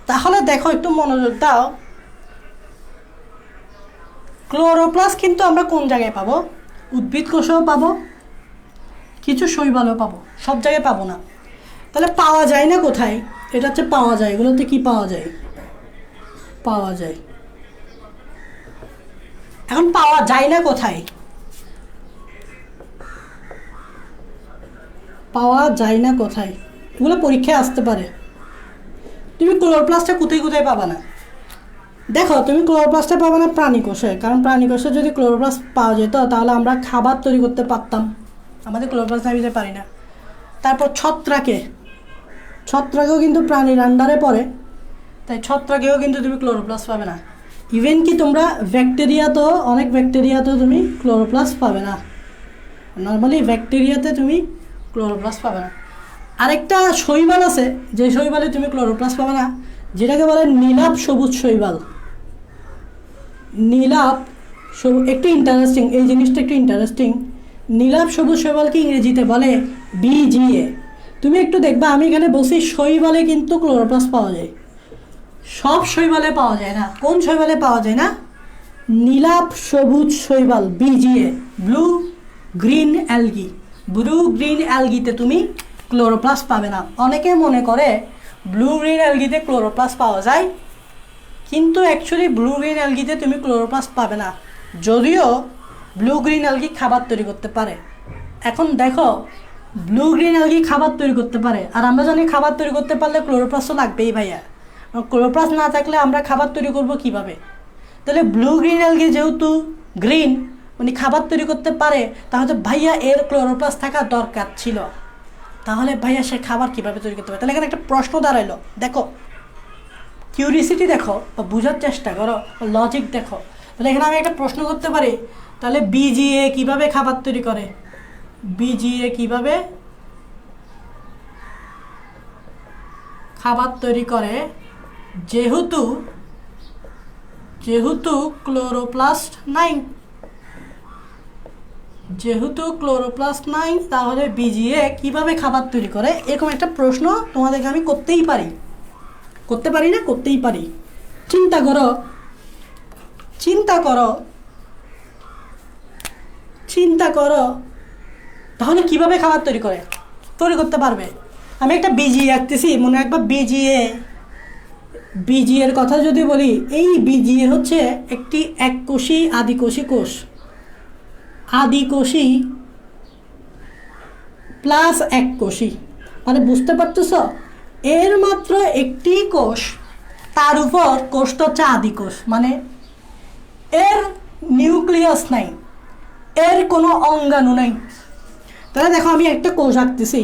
তাহলে দেখো, একটু মনোযোগ দাও, ক্লোরোপ্লাস্ট কিন্তু আমরা কোন জায়গায় পাবো? উদ্ভিদ কোষেও পাবো, কিছু শৈবালেও পাবো, সব জায়গায় পাবো না। তাহলে পাওয়া যায় না কোথায়? এটা হচ্ছে পাওয়া যায়, এগুলোতে কি পাওয়া যায়? পাওয়া যায়। এখন পাওয়া যায় না কোথায়? পাওয়া যায় না কোথায়? এগুলো পরীক্ষায় আসতে পারে। তুমি ক্লোরোপ্লাস্টটা কোথায় পাবা না? দেখো, তুমি ক্লোরোপ্লাস্টটা পাবে না প্রাণী কোষে, কারণ প্রাণী কোষে যদি ক্লোরোপ্লাস্ট পাওয়া যেত তাহলে আমরা খাবার তৈরি করতে পারতাম, আমাদের ক্লোরোপ্লাস্ট না দিতে পারি না। তারপর ছত্রাকেও কিন্তু প্রাণীর আন্ডারে পড়ে, তাই ছত্রাকেও কিন্তু তুমি ক্লোরোপ্লাস্ট পাবে না। ইভেন কি তোমরা অনেক ব্যাকটেরিয়াতেও তুমি ক্লোরোপ্লাস্ট পাবে না। নর্মালি ব্যাকটেরিয়াতে তুমি ক্লোরোপ্লাস্ট পাবে না। আরেকটা শৈবাল আছে, যে শৈবালে তুমি ক্লোরোপ্লাস্ট পাবে না, যেটাকে বলে নীলাভ সবুজ শৈবাল। নীলাভ সবুজ একটু ইন্টারেস্টিং, এই জিনিসটা একটু ইন্টারেস্টিং। নীলাভ সবুজ শৈবালকে ইংরেজিতে বলে BGA। তুমি একটু দেখবা, আমি এখানে বলছি শৈবালে কিন্তু ক্লোরোপ্লাস্ট পাওয়া যায়, সব শৈবালে পাওয়া যায় না। কোন শৈবালে পাওয়া যায় না? নীলাভ সবুজ শৈবাল, BGA, blue green algae. Blue green অ্যালগিতে তুমি ক্লোরোপ্লাস্ট পাবে না। অনেকে মনে করে ব্লু গ্রিন অ্যালগিতে ক্লোরোপ্লাস্ট পাওয়া যায়, কিন্তু অ্যাকচুয়ালি ব্লু গ্রিন অ্যালগিতে তুমি ক্লোরোপ্লাস্ট পাবে না, যদিও ব্লু গ্রিন অ্যালগি খাবার তৈরি করতে পারে। এখন দেখো, ব্লু গ্রিন অ্যালগি খাবার তৈরি করতে পারে, আর আমরা জানি খাবার তৈরি করতে পারলে ক্লোরোপ্লাস্টও লাগবেই ভাইয়া। ক্লোরোপ্লাস্ট না থাকলে আমরা খাবার তৈরি করব কিভাবে? তাহলে ব্লু গ্রিন অ্যালগি যেহেতু গ্রিন, মানে খাবার তৈরি করতে পারে, তাহলে ভাইয়া এর ক্লোরোপ্লাস্ট থাকা দরকার ছিল। তাহলে ভাইয়া সে খাবার কীভাবে তৈরি করতে পারে? তাহলে এখানে একটা প্রশ্ন দাঁড়াইলো। দেখো, কিউরিসিটি দেখো, বোঝার চেষ্টা করো, লজিক দেখো। তাহলে এখানে আমি একটা প্রশ্ন করতে পারি, তাহলে BGA কিভাবে খাবার তৈরি করে? BGA কিভাবে খাবার তৈরি করে? যেহেতু ক্লোরোপ্লাস্ট নাই, তাহলে BGA কিভাবে খাবার তৈরি করে? এরকম একটা প্রশ্ন তোমাদেরকে আমি করতেই পারি না? করতেই পারি। চিন্তা করো তাহলে কিভাবে খাবার তৈরি করতে পারবে? আমি একটা BGA আঁকতেছি, মনে রাখবা BGA এর কথা যদি বলি, এই BGA হচ্ছে একটি এককোষী আদিকোষী কোষ। আদিকোষী প্লাস এককোষী, মানে বুঝতে পারতেছ, এর মাত্র একটি কোষ, তার উপর কোষটা হচ্ছে আদিকোষ, মানে এর নিউক্লিয়াস নাই, এর কোনো অঙ্গাণু নাই। তাহলে দেখো, আমি একটা কোষ আঁকতেছি।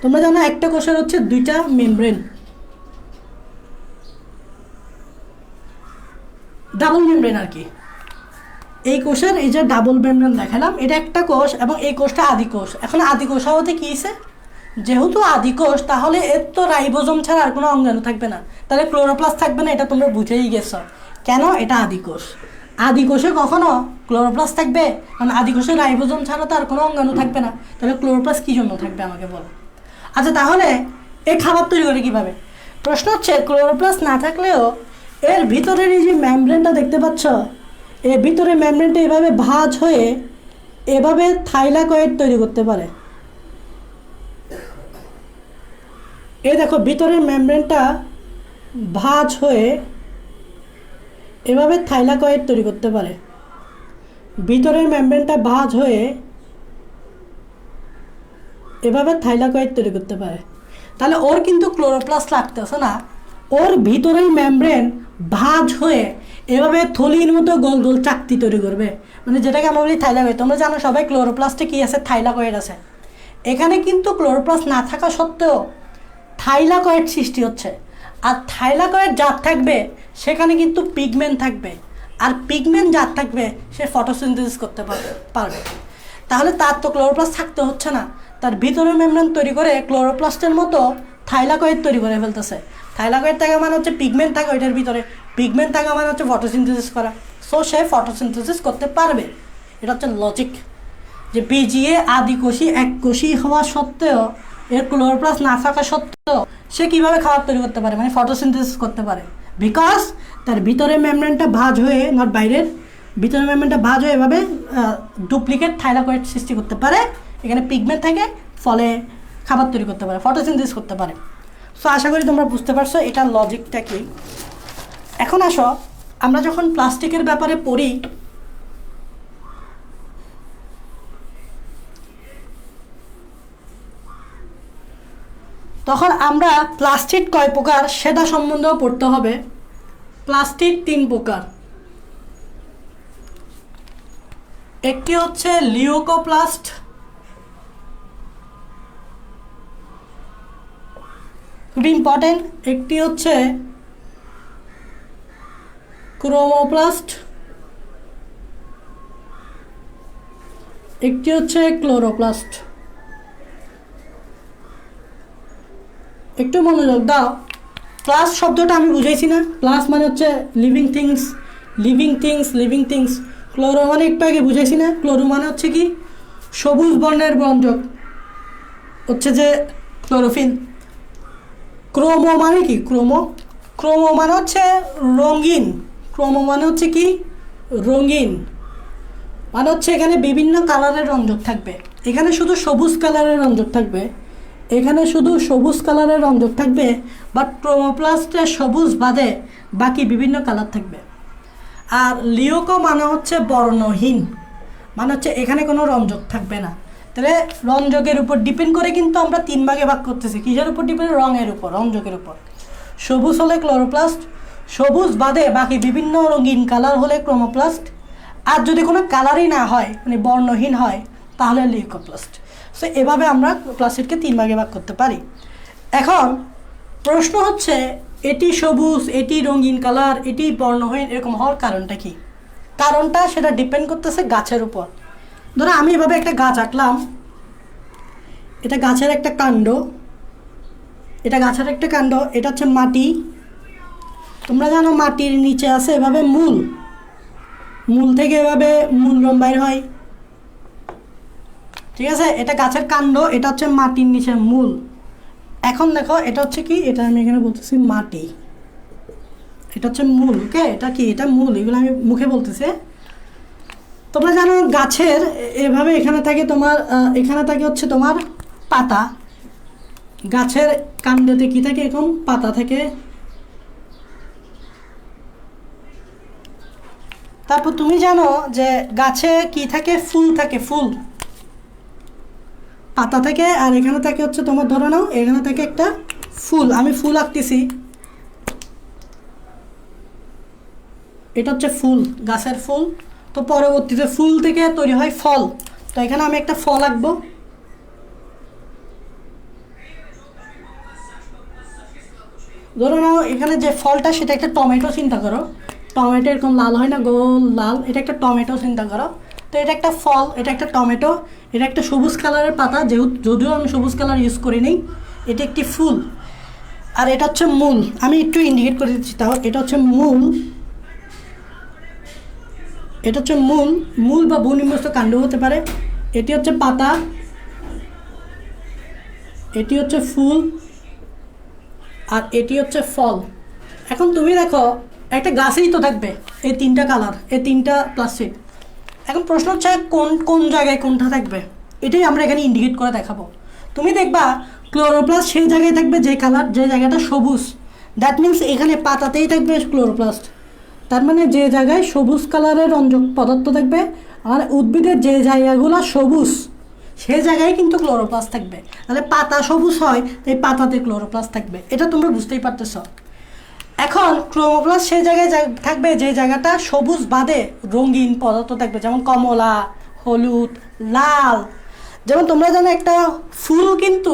তোমরা জানো একটা কোষের হচ্ছে দুইটা মেমব্রেন, ডাবল মেমব্রেন আর কি। এই কোষের এই যে ডাবল মেমব্রেন দেখালাম, এটা একটা কোষ, এবং এই কোষটা আদিকোষ। এখন আদিকোষ হওয়াতে কী হয়েছে? যেহেতু আদিকোষ, তাহলে এর তো রাইবোজোম ছাড়া আর কোনো অঙ্গাণু থাকবে না, তাহলে ক্লোরোপ্লাস্ট থাকবে না। এটা তোমরা বুঝেই গেছো কেন এটা আদিকোষ। আদিকোষে কখনো ক্লোরোপ্লাস্ট থাকবে? কারণ আদিকোষে রাইবোজোম ছাড়া তো আর কোনো অঙ্গাণু থাকবে না, তাহলে ক্লোরোপ্লাস্ট কী জন্য থাকবে আমাকে বলো। আচ্ছা, তাহলে এই খাবার তৈরি করে কীভাবে? প্রশ্ন হচ্ছে, ক্লোরোপ্লাস্ট না থাকলেও এর ভিতরের এই যে মেমব্রেনটা দেখতে পাচ্ছ, এর ভিতরে মেমব্রেনটা এভাবে ভাঁজ হয়ে এভাবে থাইলাকয়েড তৈরি করতে পারে। এই দেখো, ভিতরের মেমব্রেনটা ভাঁজ হয়ে এভাবে থাইলাকয়েড তৈরি করতে পারে। ভিতরের মেমব্রেনটা ভাঁজ হয়ে এভাবে থাইলাকয়েড তৈরি করতে পারে। তাহলে ওর কিন্তু ক্লোরোপ্লাস্ট লাগতেছে না, ওর ভিতরের মেমব্রেন ভাঁজ হয়ে এভাবে থলির মতো গোল গোল চাকতি তৈরি করবে, মানে যেটাকে আমরা বলি থাইলাকয়েড। তোমরা জানো সবাই ক্লোরোপ্লাস্টে কী আছে? থাইলাকয়েড আছে। এখানে কিন্তু ক্লোরোপ্লাস্ট না থাকা সত্ত্বেও থাইলাকয়েড সৃষ্টি হচ্ছে, আর থাইলাকয়েড যার থাকবে সেখানে কিন্তু পিগমেন্ট থাকবে, আর পিগমেন্ট যার থাকবে সে ফটোসিনথেসিস করতে পারবে। তাহলে তার তো ক্লোরোপ্লাস্ট থাকতে হচ্ছে না, তার ভিতরে মেমব্রেন তৈরি করে ক্লোরোপ্লাস্টের মতো থাইলাকয়েড তৈরি করে ফেলতেছে। থাইলাকয়েড থাকা মানে হচ্ছে পিগমেন্ট থাকা ওইটার ভিতরে, পিগমেন্ট থাকা মানে হচ্ছে ফটোসিনথেসিস করা, সো সে ফটোসিনথেসিস করতে পারবে। এটা হচ্ছে লজিক, যে BGA আদিকোষী এককোষী হওয়া সত্ত্বেও, এর ক্লোরোপ্লাস্ট না থাকা সত্ত্বেও সে কীভাবে খাবার তৈরি করতে পারে, মানে ফটোসিনথেসিস করতে পারে, বিকজ তার ভিতরে মেমব্রেনটা ভাঁজ হয়ে, নট বাইরের, ভিতরে মেমব্রেনটা ভাঁজ হয়ে এভাবে ডুপ্লিকেট থাইলাকয়েড সৃষ্টি করতে পারে। এখানে পিগমেন্ট থাকে, ফলে খাবার তৈরি করতে পারে, ফটোসিনথেসিস করতে পারে। সো আশা করি তোমরা বুঝতে পারছো এটার লজিকটা কি। এখন আসো, আমরা যখন প্লাস্টিকের ব্যাপারে পড়ি, তখন আমরা প্লাস্টিক কয় প্রকার সেটা সম্বন্ধেও পড়তে হবে। প্লাস্টিক 3 প্রকার। একটি হচ্ছে লিউকোপ্লাস্ট, খুবই ইম্পর্টেন্ট। একটি হচ্ছে ক্রোমোপ্লাস্ট, একটি হচ্ছে ক্লোরোপ্লাস্ট। একটু মনোযোগ দাও। প্লাস শব্দটা আমি বুঝাইছি না? প্লাস মানে হচ্ছে living things, living things, living things. Chloro মানে একটু আগে বুঝাইছি না? ক্লোরো মানে হচ্ছে কি? সবুজ বর্ণের রঞ্জক, হচ্ছে যে ক্লোরোফিল। ক্রোমো মানে কি? ক্রোমো, ক্রোমো মানে হচ্ছে রঙিন। ক্রোমো মানে হচ্ছে কি? রঙিন। মানে হচ্ছে এখানে বিভিন্ন কালারের রঞ্জক থাকবে। এখানে শুধু সবুজ কালারের রঞ্জক থাকবে, এখানে শুধু সবুজ কালারের রঞ্জক থাকবে, বাট ক্রোমোপ্লাস্টে সবুজ বাদে বাকি বিভিন্ন কালার থাকবে। আর লিওকো মানে হচ্ছে বর্ণহীন, মানে হচ্ছে এখানে কোনো রঞ্জক থাকবে না। তাহলে রঞ্জকের উপর ডিপেন্ড করে কিন্তু আমরা 3 ভাগে ভাগ করতেছি। কিসের উপর ডিপেন্ড? রঙের উপর, রঞ্জকের উপর। সবুজ হলে ক্লোরোপ্লাস্ট, সবুজ বাদে বাকি বিভিন্ন রঙিন কালার হলে ক্রোমোপ্লাস্ট, আর যদি কোনো কালারই না হয়, মানে বর্ণহীন হয়, তাহলে লিউকোপ্লাস্ট। সো এভাবে আমরা প্লাস্টিডকে 3 ভাগে ভাগ করতে পারি। এখন প্রশ্ন হচ্ছে, এটি সবুজ, এটি রঙিন কালার, এটি বর্ণহীন, এরকম হওয়ার কারণটা কি? কারণটা সেটা ডিপেন্ড করতেছে গাছের উপর। ধরো আমি এভাবে একটা গাছ আঁকলাম, এটা গাছের একটা কাণ্ড, এটা গাছের একটা কাণ্ড, এটা হচ্ছে মাটি। তোমরা জানো মাটির নিচে আছে এভাবে মূল, মূল থেকে এভাবে মূলরম বাইর হয়, ঠিক আছে? এটা গাছের কাণ্ড, এটা হচ্ছে মাটির নিচে মূল। এখন দেখো এটা হচ্ছে কি? এটা আমি এখানে বলতেছি মাটি, এটা হচ্ছে মূল। ওকে, এটা কি? এটা মূল। এগুলো আমি মুখে বলতেছি। তোমরা জানো গাছের এভাবে এখানে থাকে তোমার, এখানে থাকে হচ্ছে তোমার পাতা। গাছের কাণ্ডেতে কি থাকে? এরকম পাতা থাকে। তারপর তুমি জানো যে গাছে কি থাকে? ফুল থাকে, ফুল। পাতা থাকে, আর এখানে থাকে হচ্ছে তোমার, ধরো নাও এখানে থাকে একটা ফুল। আমি ফুল আঁকতেছি, এটা হচ্ছে ফুল, গাছের ফুল। তো পরবর্তীতে ফুল থেকে তৈরি হয় ফল। তো এখানে আমি একটা ফল আঁকবো। ধরো নাও এখানে যে ফলটা, সেটা একটা টমেটো। চিন্তা করো, টমেটো এরকম লাল হয় না, গোল লাল, এটা একটা টমেটো। চিন্তা করো। তো এটা একটা ফল, এটা একটা টমেটো, এটা একটা সবুজ কালারের পাতা, যদিও আমি সবুজ কালার ইউজ করি নি। এটা একটি ফুল, আর এটা হচ্ছে মূল। আমি একটু ইন্ডিকেট করে দিচ্ছি তাও। এটা হচ্ছে মূল, এটা হচ্ছে মূল, মূল বা ভূনিম্নস্থ কাণ্ড হতে পারে। এটি হচ্ছে পাতা, এটি হচ্ছে ফুল, আর এটি হচ্ছে ফল। এখন তুমি দেখো একটা গাছেই তো থাকবে এই 3টা কালার, এই 3টা প্লাস্টিক। এখন প্রশ্ন হচ্ছে কোন কোন জায়গায় কোনটা থাকবে, এটাই আমরা এখানে ইন্ডিকেট করে দেখাবো। তুমি দেখবা ক্লোরোপ্লাস্ট সেই জায়গায় থাকবে যে কালার, যে জায়গাটা সবুজ। দ্যাট মিনস এখানে পাতাতেই থাকবে ক্লোরোপ্লাস্ট। তার মানে যে জায়গায় সবুজ কালারের রঞ্জক পদার্থ থাকবে, আর উদ্ভিদের যে জায়গাগুলো সবুজ, সেই জায়গায় কিন্তু ক্লোরোপ্লাস্ট থাকবে। তাহলে পাতা সবুজ হয়, তাই পাতাতে ক্লোরোপ্লাস্ট থাকবে। এটা তোমরা বুঝতেই পারতেছ। এখন ক্রোমোপ্লাস্ট সেই জায়গায় থাকবে যে জায়গাটা সবুজ বাদে রঙিন পদার্থ থাকবে, যেমন কমলা, হলুদ, লাল। যেমন তোমরা জানো একটা ফুল কিন্তু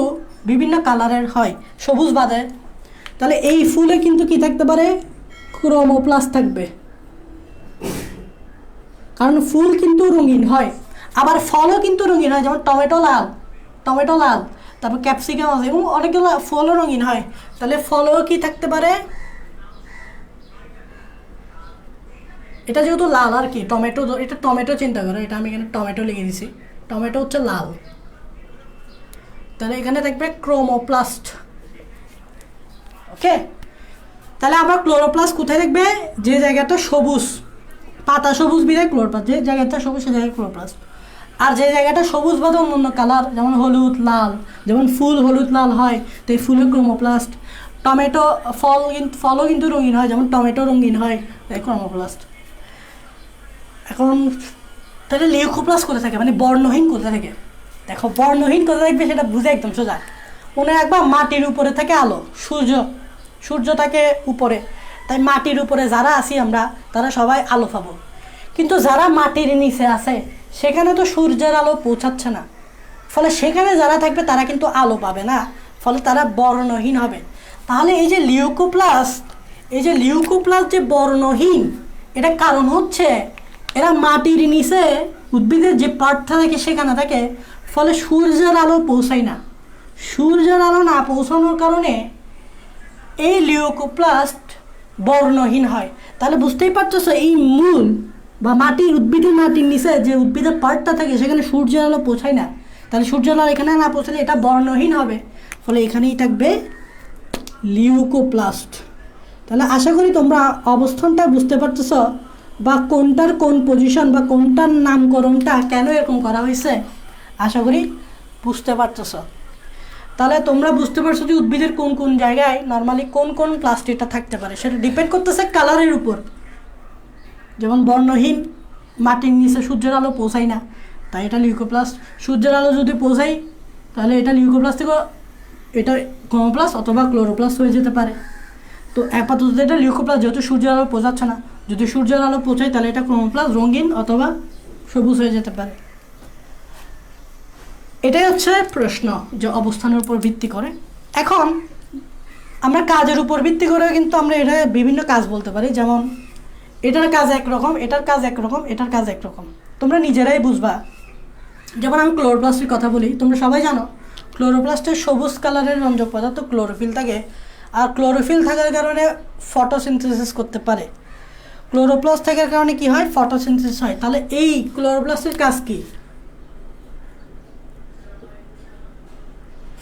বিভিন্ন কালারের হয় সবুজ বাদে। তাহলে এই ফুলে কিন্তু কি থাকতে পারে? ক্রোমোপ্লাস্ট থাকবে, কারণ ফুল কিন্তু রঙিন হয়। আবার ফলও কিন্তু রঙিন হয়, যেমন টমেটো লাল, টমেটো লাল, তারপর ক্যাপসিকাম আছে, এবং অনেকগুলো ফলও রঙিন হয়। তাহলে ফলও কি থাকতে পারে? এটা যেহেতু লাল আর কি, টমেটো, এটা টমেটো চিন্তা করো, এটা আমি এখানে টমেটো লিখে দিছি। টমেটো হচ্ছে লাল, তাহলে এখানে থাকবে ক্রোমোপ্লাস্ট। ওকে, তাহলে আমরা ক্লোরোপ্লাস্ট কোথায় থাকবে? যে জায়গাটা সবুজ, পাতা সবুজ বিদায় ক্লোরোপ্লাস্ট, যে জায়গাটা সবুজ সে জায়গায় ক্লোরোপ্লাস্ট। আর যে জায়গাটা সবুজ বাদে অন্য কালার, যেমন হলুদ, লাল, যেমন ফুল হলুদ লাল হয়, তো এই ফুলের ক্রোমোপ্লাস্ট। টমেটো ফলও কিন্তু রঙিন হয়, যেমন টমেটো রঙিন হয়, তাই ক্রোমোপ্লাস্ট। এখন তাহলে লিউকোপ্লাস্ট কোথায় থাকে, মানে বর্ণহীন কোথায় থাকে? দেখো বর্ণহীন কোথায় থাকবে সেটা বুঝে একদম সোজা। মনে রাখবা মাটির উপরে থাকে আলো, সূর্য থাকে উপরে, তাই মাটির উপরে যারা আছি আমরা, তারা সবাই আলো পাবো। কিন্তু যারা মাটির নিচে আছে সেখানে তো সূর্যের আলো পৌঁছাচ্ছে না, ফলে সেখানে যারা থাকবে তারা কিন্তু আলো পাবে না, ফলে তারা বর্ণহীন হবে। তাহলে এই যে লিউকোপ্লাস্ট, এই যে লিউকোপ্লাস্ট যে বর্ণহীন, এটা কারণ হচ্ছে এরা মাটির নিচে উদ্ভিদের যে পার্টটা থাকে সেখানে থাকে, ফলে সূর্যের আলো পৌঁছায় না। সূর্যের আলো না পৌঁছানোর কারণে এই লিউকোপ্লাস্ট বর্ণহীন হয়। তাহলে বুঝতেই পারতেছো এই মূল বা মাটির উদ্ভিদের মাটির নিচে যে উদ্ভিদের পার্টটা থাকে সেখানে সূর্যের আলো পৌঁছায় না। তাহলে সূর্যের আলো এখানে না পৌঁছালে এটা বর্ণহীন হবে, ফলে এখানেই থাকবে লিউকোপ্লাস্ট। তাহলে আশা করি তোমরা অবস্থানটা বুঝতে পারতেছ, বা কোনটার কোন পজিশন বা কোনটার নামকরণটা কেন এরকম করা হয়েছে আশা করি বুঝতে পারতেছ। তাহলে তোমরা বুঝতে পারছো যে উদ্ভিদের কোন কোন জায়গায় নর্মালি কোন কোন প্লাস্টিকটা থাকতে পারে, সেটা ডিপেন্ড করতেছে কালারের উপর। যেমন বর্ণহীন, মাটির নিচে সূর্যের আলো পৌঁছায় না, তাই এটা লিউকোপ্লাস্ট। সূর্যের আলো যদি পৌঁছায় তাহলে এটা লিউকোপ্লাস্ট থেকে এটা ক্রোমোপ্লাস্ট অথবা ক্লোরোপ্লাস্ট হয়ে যেতে পারে। তো আপাতত এটা লিউকোপ্লাস্ট, যেহেতু সূর্যের আলো পৌঁছাচ্ছে না। যদি সূর্যের আলো পৌঁছায় তাহলে এটা ক্রোমোপ্লাস্ট, রঙিন অথবা সবুজ হয়ে যেতে পারে। এটাই হচ্ছে প্রশ্ন, যে অবস্থানের উপর ভিত্তি করে। এখন আমরা কাজের উপর ভিত্তি করে কিন্তু আমরা এটা বিভিন্ন কাজ বলতে পারি। যেমন এটার কাজ একরকম, এটার কাজ একরকম, এটার কাজ একরকম, তোমরা নিজেরাই বুঝবা। যেমন আমি ক্লোরোপ্লাস্টের কথা বলি, তোমরা সবাই জানো ক্লোরোপ্লাস্টের সবুজ কালারের রঞ্জক পদার্থ ক্লোরোফিল থাকে, আর ক্লোরোফিল থাকার কারণে ফটোসিনথেসিস করতে পারে। ক্লোরোপ্লাস্ট থাকার কারণে কি হয়? ফটোসিনথেসিস হয়। তাহলে এই ক্লোরোপ্লাস্টের কাজ কি?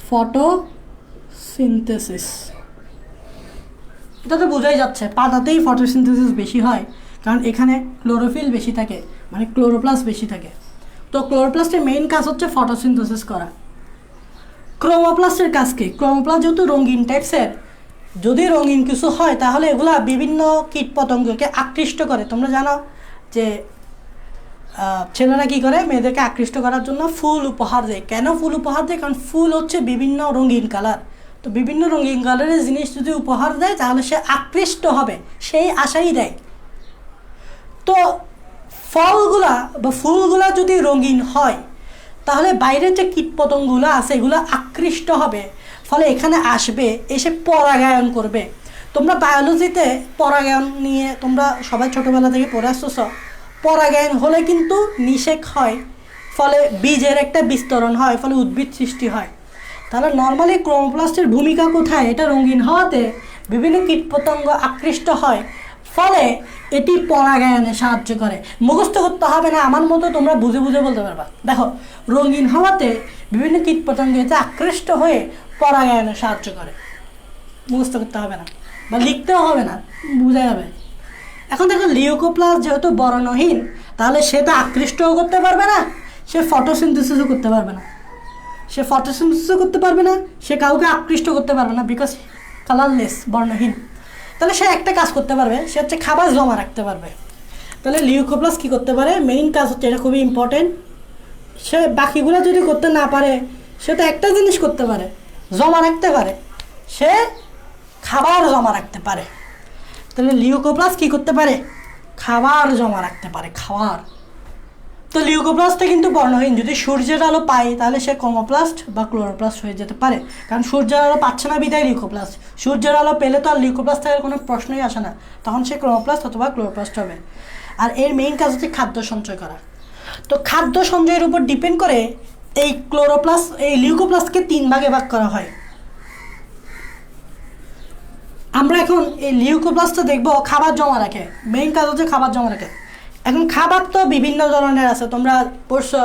ফটোসিনথেসিস। এটা তো বোঝাই যাচ্ছে, পাতাতেই ফটোসিনথেসিস বেশি হয়, কারণ এখানে ক্লোরোফিল বেশি থাকে, মানে ক্লোরোপ্লাস্ট বেশি থাকে। তো ক্লোরোপ্লাস্টের মেইন কাজ হচ্ছে ফটোসিনথেসিস করা। ক্রোমোপ্লাস্টের কাজ কি? ক্রোমোপ্লাস্ট যেহেতু রঙিন টাইপসের, যদি রঙিন কিছু হয় তাহলে এগুলা বিভিন্ন কীটপতঙ্গকে আকৃষ্ট করে। তোমরা জানো যে ছেলেরা কী করে? মেয়েদেরকে আকৃষ্ট করার জন্য ফুল উপহার দেয়। কেন ফুল উপহার দেয়? কারণ ফুল হচ্ছে বিভিন্ন রঙিন কালার। তো বিভিন্ন রঙিন কালারের জিনিস যদি উপহার দেয় তাহলে সে আকৃষ্ট হবে, সেই আশাই দেয়। তো ফলগুলা বা ফুলগুলা যদি রঙিন হয় তাহলে বাইরের যে কীটপতঙ্গগুলো আছে এগুলো আকৃষ্ট হবে, ফলে এখানে আসবে, এসে পরাগায়ন করবে। তোমরা বায়োলজিতে পরাগায়ন নিয়ে তোমরা সবাই ছোটোবেলা থেকে পড়ে আসতেছ। পরাগায়ন হলে কিন্তু নিষেক হয়, ফলে বীজের একটা বিস্তরণ হয়, ফলে উদ্ভিদ সৃষ্টি হয়। তাহলে নর্মালি ক্রোমোপ্লাস্টের ভূমিকা কোথায়? এটা রঙিন হওয়াতে বিভিন্ন কীটপতঙ্গ আকৃষ্ট হয়, ফলে এটি পরাগায়নে সাহায্য করে। মুখস্থ করতে হবে না, আমার মতো তোমরা বুঝে বুঝে বলতে পারবা। দেখো, রঙিন হওয়াতে বিভিন্ন কীটপতঙ্গ এতে আকৃষ্ট হয়ে পরাগায়নে সাহায্য করে। মুখস্থ করতে হবে না বা লিখতেও হবে না, বোঝা যাবে। এখন দেখো, লিউকোপ্লাস্ট যেহেতু বর্ণহীন, তাহলে সে তো আকৃষ্টও করতে পারবে না, সে ফটোসিনথেসিসও করতে পারবে না। সে ফটোসিনথেসিসও করতে পারবে না, সে কাউকে আকৃষ্ট করতে পারবে না, বিকজ কালারলেস, বর্ণহীন। তাহলে সে একটা কাজ করতে পারবে, সে হচ্ছে খাবার জমা রাখতে পারবে। তাহলে লিউকোপ্লাস্ট কী করতে পারে? মেইন কাজ হচ্ছে, এটা খুবই ইম্পর্টেন্ট। সে বাকিগুলো যদি করতে না পারে, সে তো একটা জিনিস করতে পারে, জমা রাখতে পারে। সে খাবার জমা রাখতে পারে। তাহলে লিউকোপ্লাস্ট কী করতে পারে? খাবার জমা রাখতে পারে, খাবার। তো লিউকোপ্লাস্টটা কিন্তু বর্ণহীন। যদি সূর্যের আলো পায় তাহলে সে ক্রোমোপ্লাস্ট বা ক্লোরোপ্লাস্ট হয়ে যেতে পারে, কারণ সূর্যের আলো পাচ্ছে না বিধায় লিউকোপ্লাস্ট। সূর্যের আলো পেলে তো আর লিউকোপ্লাস্ট থাকার কোনো প্রশ্নই আসে না, তখন সে ক্রোমোপ্লাস্ট অথবা ক্লোরোপ্লাস্ট হবে। আর এর মেইন কাজ হচ্ছে খাদ্য সঞ্চয় করা। তো খাদ্য সঞ্চয়ের উপর ডিপেন্ড করে এই ক্লোরোপ্লাস্ট, এই লিউকোপ্লাস্টকে 3 ভাগে ভাগ করা হয়। আমরা এখন এই লিউকোপ্লাস্টটা দেখবো খাবার জমা রাখে, মেইন কাজ হচ্ছে খাবার জমা রাখে। এখন খাবার তো বিভিন্ন ধরনের আছে, তোমরা পড়ছো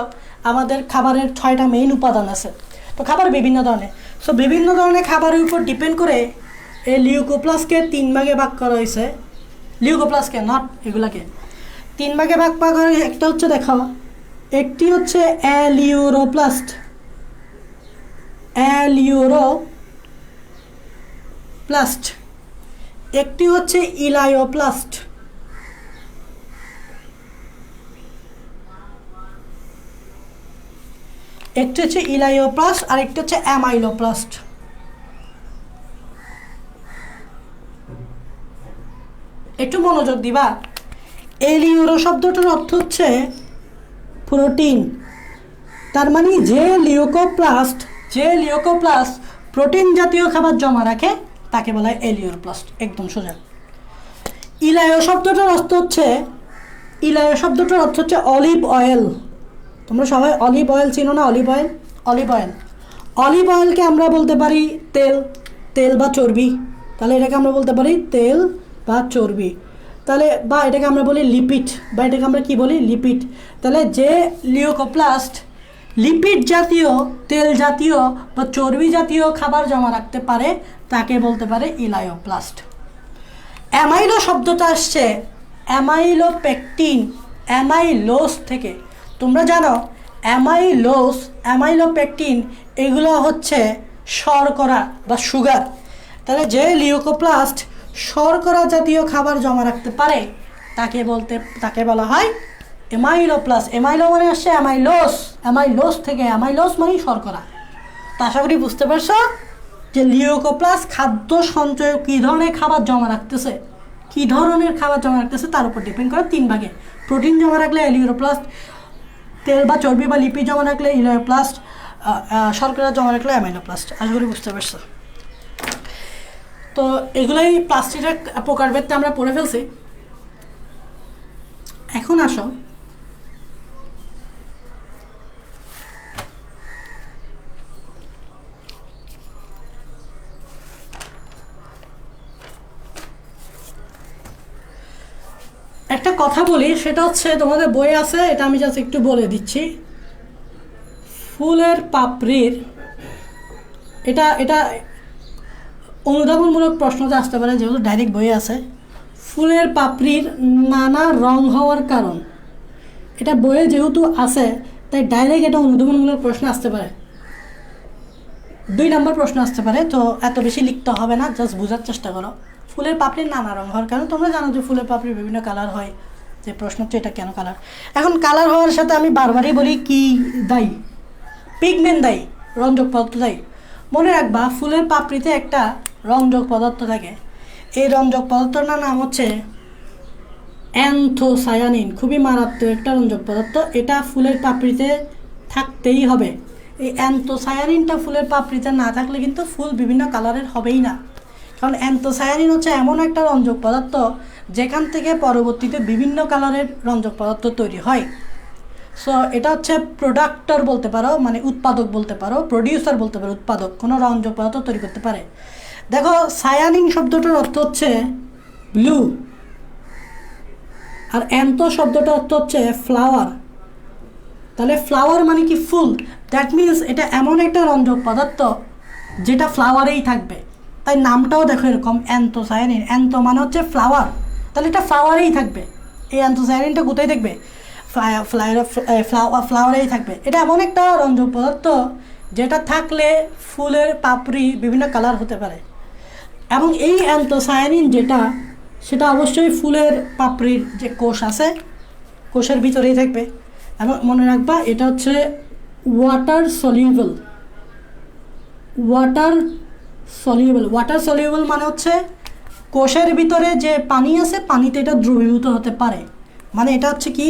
আমাদের খাবারের 6টা মেইন উপাদান আছে। তো খাবার বিভিন্ন ধরনের, সো বিভিন্ন ধরনের খাবারের উপর ডিপেন্ড করে এই লিউকোপ্লাস্টকে 3 ভাগে ভাগ করা হয়েছে। লিউকোপ্লাস্টকে, নট এগুলাকে 3 ভাগে ভাগ করা হয়। একটা হচ্ছে, দেখো, একটি হচ্ছে অ্যালিউরোপ্লাস্ট, অ্যালিউরোপ্লাস্ট। একটি হচ্ছে ইলায়োপ্লাস্ট, একটি হচ্ছে ইলায়োপ্লাস্ট, আর একটি হচ্ছে অ্যামাইলোপ্লাস্ট। একটু মনোযোগ দিবা। এলিউরো শব্দটার অর্থ হচ্ছে প্রোটিন। তার মানে যে লিউকোপ্লাস্ট প্রোটিন জাতীয় খাবার জমা রাখে তাকে বলা হয় এলিওপ্লাস্ট, একদম সোজা। ইলায়ো শব্দটার অর্থ হচ্ছে, ইলায়ো শব্দটার অর্থ হচ্ছে অলিভ অয়েল। তোমরা সবাই অলিভ অয়েল চিনো না? Olive oil, olive oil, olive অয়েলকে আমরা বলতে পারি তেল, তেল বা চর্বি। তাহলে এটাকে আমরা বলতে পারি তেল বা চর্বি। তাহলে বা এটাকে আমরা বলি লিপিড, বা এটাকে আমরা কি বলি? লিপিড। তাহলে যে লিউকোপ্লাস্ট লিপিড জাতীয়, তেল জাতীয় বা চর্বি জাতীয় খাবার জমা রাখতে পারে তাকে বলতে পারে ইলায়োপ্লাস্ট। অ্যামাইলো শব্দটা আসছে অ্যামাইলোপেকটিন, অ্যামাইলোস থেকে। তোমরা জানো অ্যামাইলোস, অ্যামাইলোপেকটিন এগুলো হচ্ছে শর্করা বা সুগার। তাহলে যে লিউকোপ্লাস্ট শর্করা জাতীয় খাবার জমা রাখতে পারে তাকে বলা হয় এমাইলোপ্লাস্ট। এমাইলো মানে আসছে অ্যামাইলোস, অ্যামাইলোস থেকে, অ্যামাইলোস মানে শর্করা। তো আশা করি বুঝতে পারছো যে লিউকোপ্লাস্ট খাদ্য সঞ্চয় কী ধরনের খাবার জমা রাখতেছে, কী ধরনের খাবার জমা রাখতেছে তার উপর ডিপেন্ড করে 3 ভাগে। প্রোটিন জমা রাখলে লিউকোপ্লাস্ট, তেল বা চর্বি বা লিপিড জমা রাখলে ইলায়োপ্লাস্ট, শর্করা জমা রাখলে অ্যামাইলোপ্লাস্ট। আশা করি বুঝতে পারছো। তো এগুলোই প্লাস্টিকের প্রকারভেদটা আমরা পড়ে ফেলছি। এখন আসো একটা কথা বলি, সেটা হচ্ছে তোমাদের বই আছে, এটা আমি জাস্ট একটু বলে দিচ্ছি। ফুলের পাপড়ির, এটা এটা অনুধাবনমূলক প্রশ্নতে আসতে পারে যেহেতু ডাইরেক্ট বই আছে। ফুলের পাপড়ির নানা রং হওয়ার কারণ, এটা বইয়ে যেহেতু আছে তাই ডাইরেক্ট এটা অনুধাবনমূলক প্রশ্ন আসতে পারে, 2 নম্বর প্রশ্ন আসতে পারে। তো এত বেশি লিখতে হবে না, জাস্ট বোঝার চেষ্টা করো। ফুলের পাপড়ির নানা রং হওয়ার কারণ, তোমরা জানো যে ফুলের পাপড়ির বিভিন্ন কালার হয়, যে প্রশ্ন হচ্ছে এটা কেন কালার। এখন কালার হওয়ার সাথে আমি বারবারই বলি কি দায়ী? পিগমেন্ট দায়ী, রঞ্জক পদার্থ দায়ী। মনে রাখবা ফুলের পাপড়িতে একটা রঞ্জক পদার্থ থাকে, এই রঞ্জক পদার্থটার নাম হচ্ছে অ্যান্থোসায়ানিন। খুবই মারাত্মক একটা রঞ্জক পদার্থ, এটা ফুলের পাপড়িতে থাকতেই হবে। এই অ্যান্থোসায়ানিনটা ফুলের পাপড়িতে না থাকলে কিন্তু ফুল বিভিন্ন কালারের হবেই না। কারণ অ্যান্থোসায়ানিন হচ্ছে এমন একটা রঞ্জক পদার্থ যেখান থেকে পরবর্তীতে বিভিন্ন কালারের রঞ্জক পদার্থ তৈরি হয়। সো এটা হচ্ছে প্রোডাক্টর বলতে পারো, মানে উৎপাদক বলতে পারো, প্রডিউসার বলতে পারো, উৎপাদক কোনো রঞ্জক পদার্থ তৈরি করতে পারে। দেখো সায়ানিন শব্দটার অর্থ হচ্ছে ব্লু, আর অ্যান্থো শব্দটার অর্থ হচ্ছে ফ্লাওয়ার। তাহলে ফ্লাওয়ার মানে কি? ফুল। দ্যাট মিনস এটা এমন একটা রঞ্জক পদার্থ যেটা ফ্লাওয়ারেই থাকবে, তাই নামটাও দেখো এরকম অ্যান্থোসায়ানিন। অ্যান্থো মানে হচ্ছে ফ্লাওয়ার, তাহলে এটা ফ্লাওয়ারেই থাকবে। এই অ্যান্থোসায়ানিনটা কোথায় থাকবে? ফ্লাওয়ারেই থাকবে। এটা এমন একটা রঞ্জক পদার্থ যেটা থাকলে ফুলের পাপড়ি বিভিন্ন কালার হতে পারে, এবং এই অ্যান্থোসায়ানিন যেটা, সেটা অবশ্যই ফুলের পাপড়ির যে কোষ আছে কোষের ভিতরেই থাকবে। এবং মনে রাখবা এটা হচ্ছে water soluble. Water soluble, water soluble মানে হচ্ছে কোষের ভিতরে যে পানি আছে পানিতে এটা দ্রবীভূত হতে পারে, মানে এটা হচ্ছে কি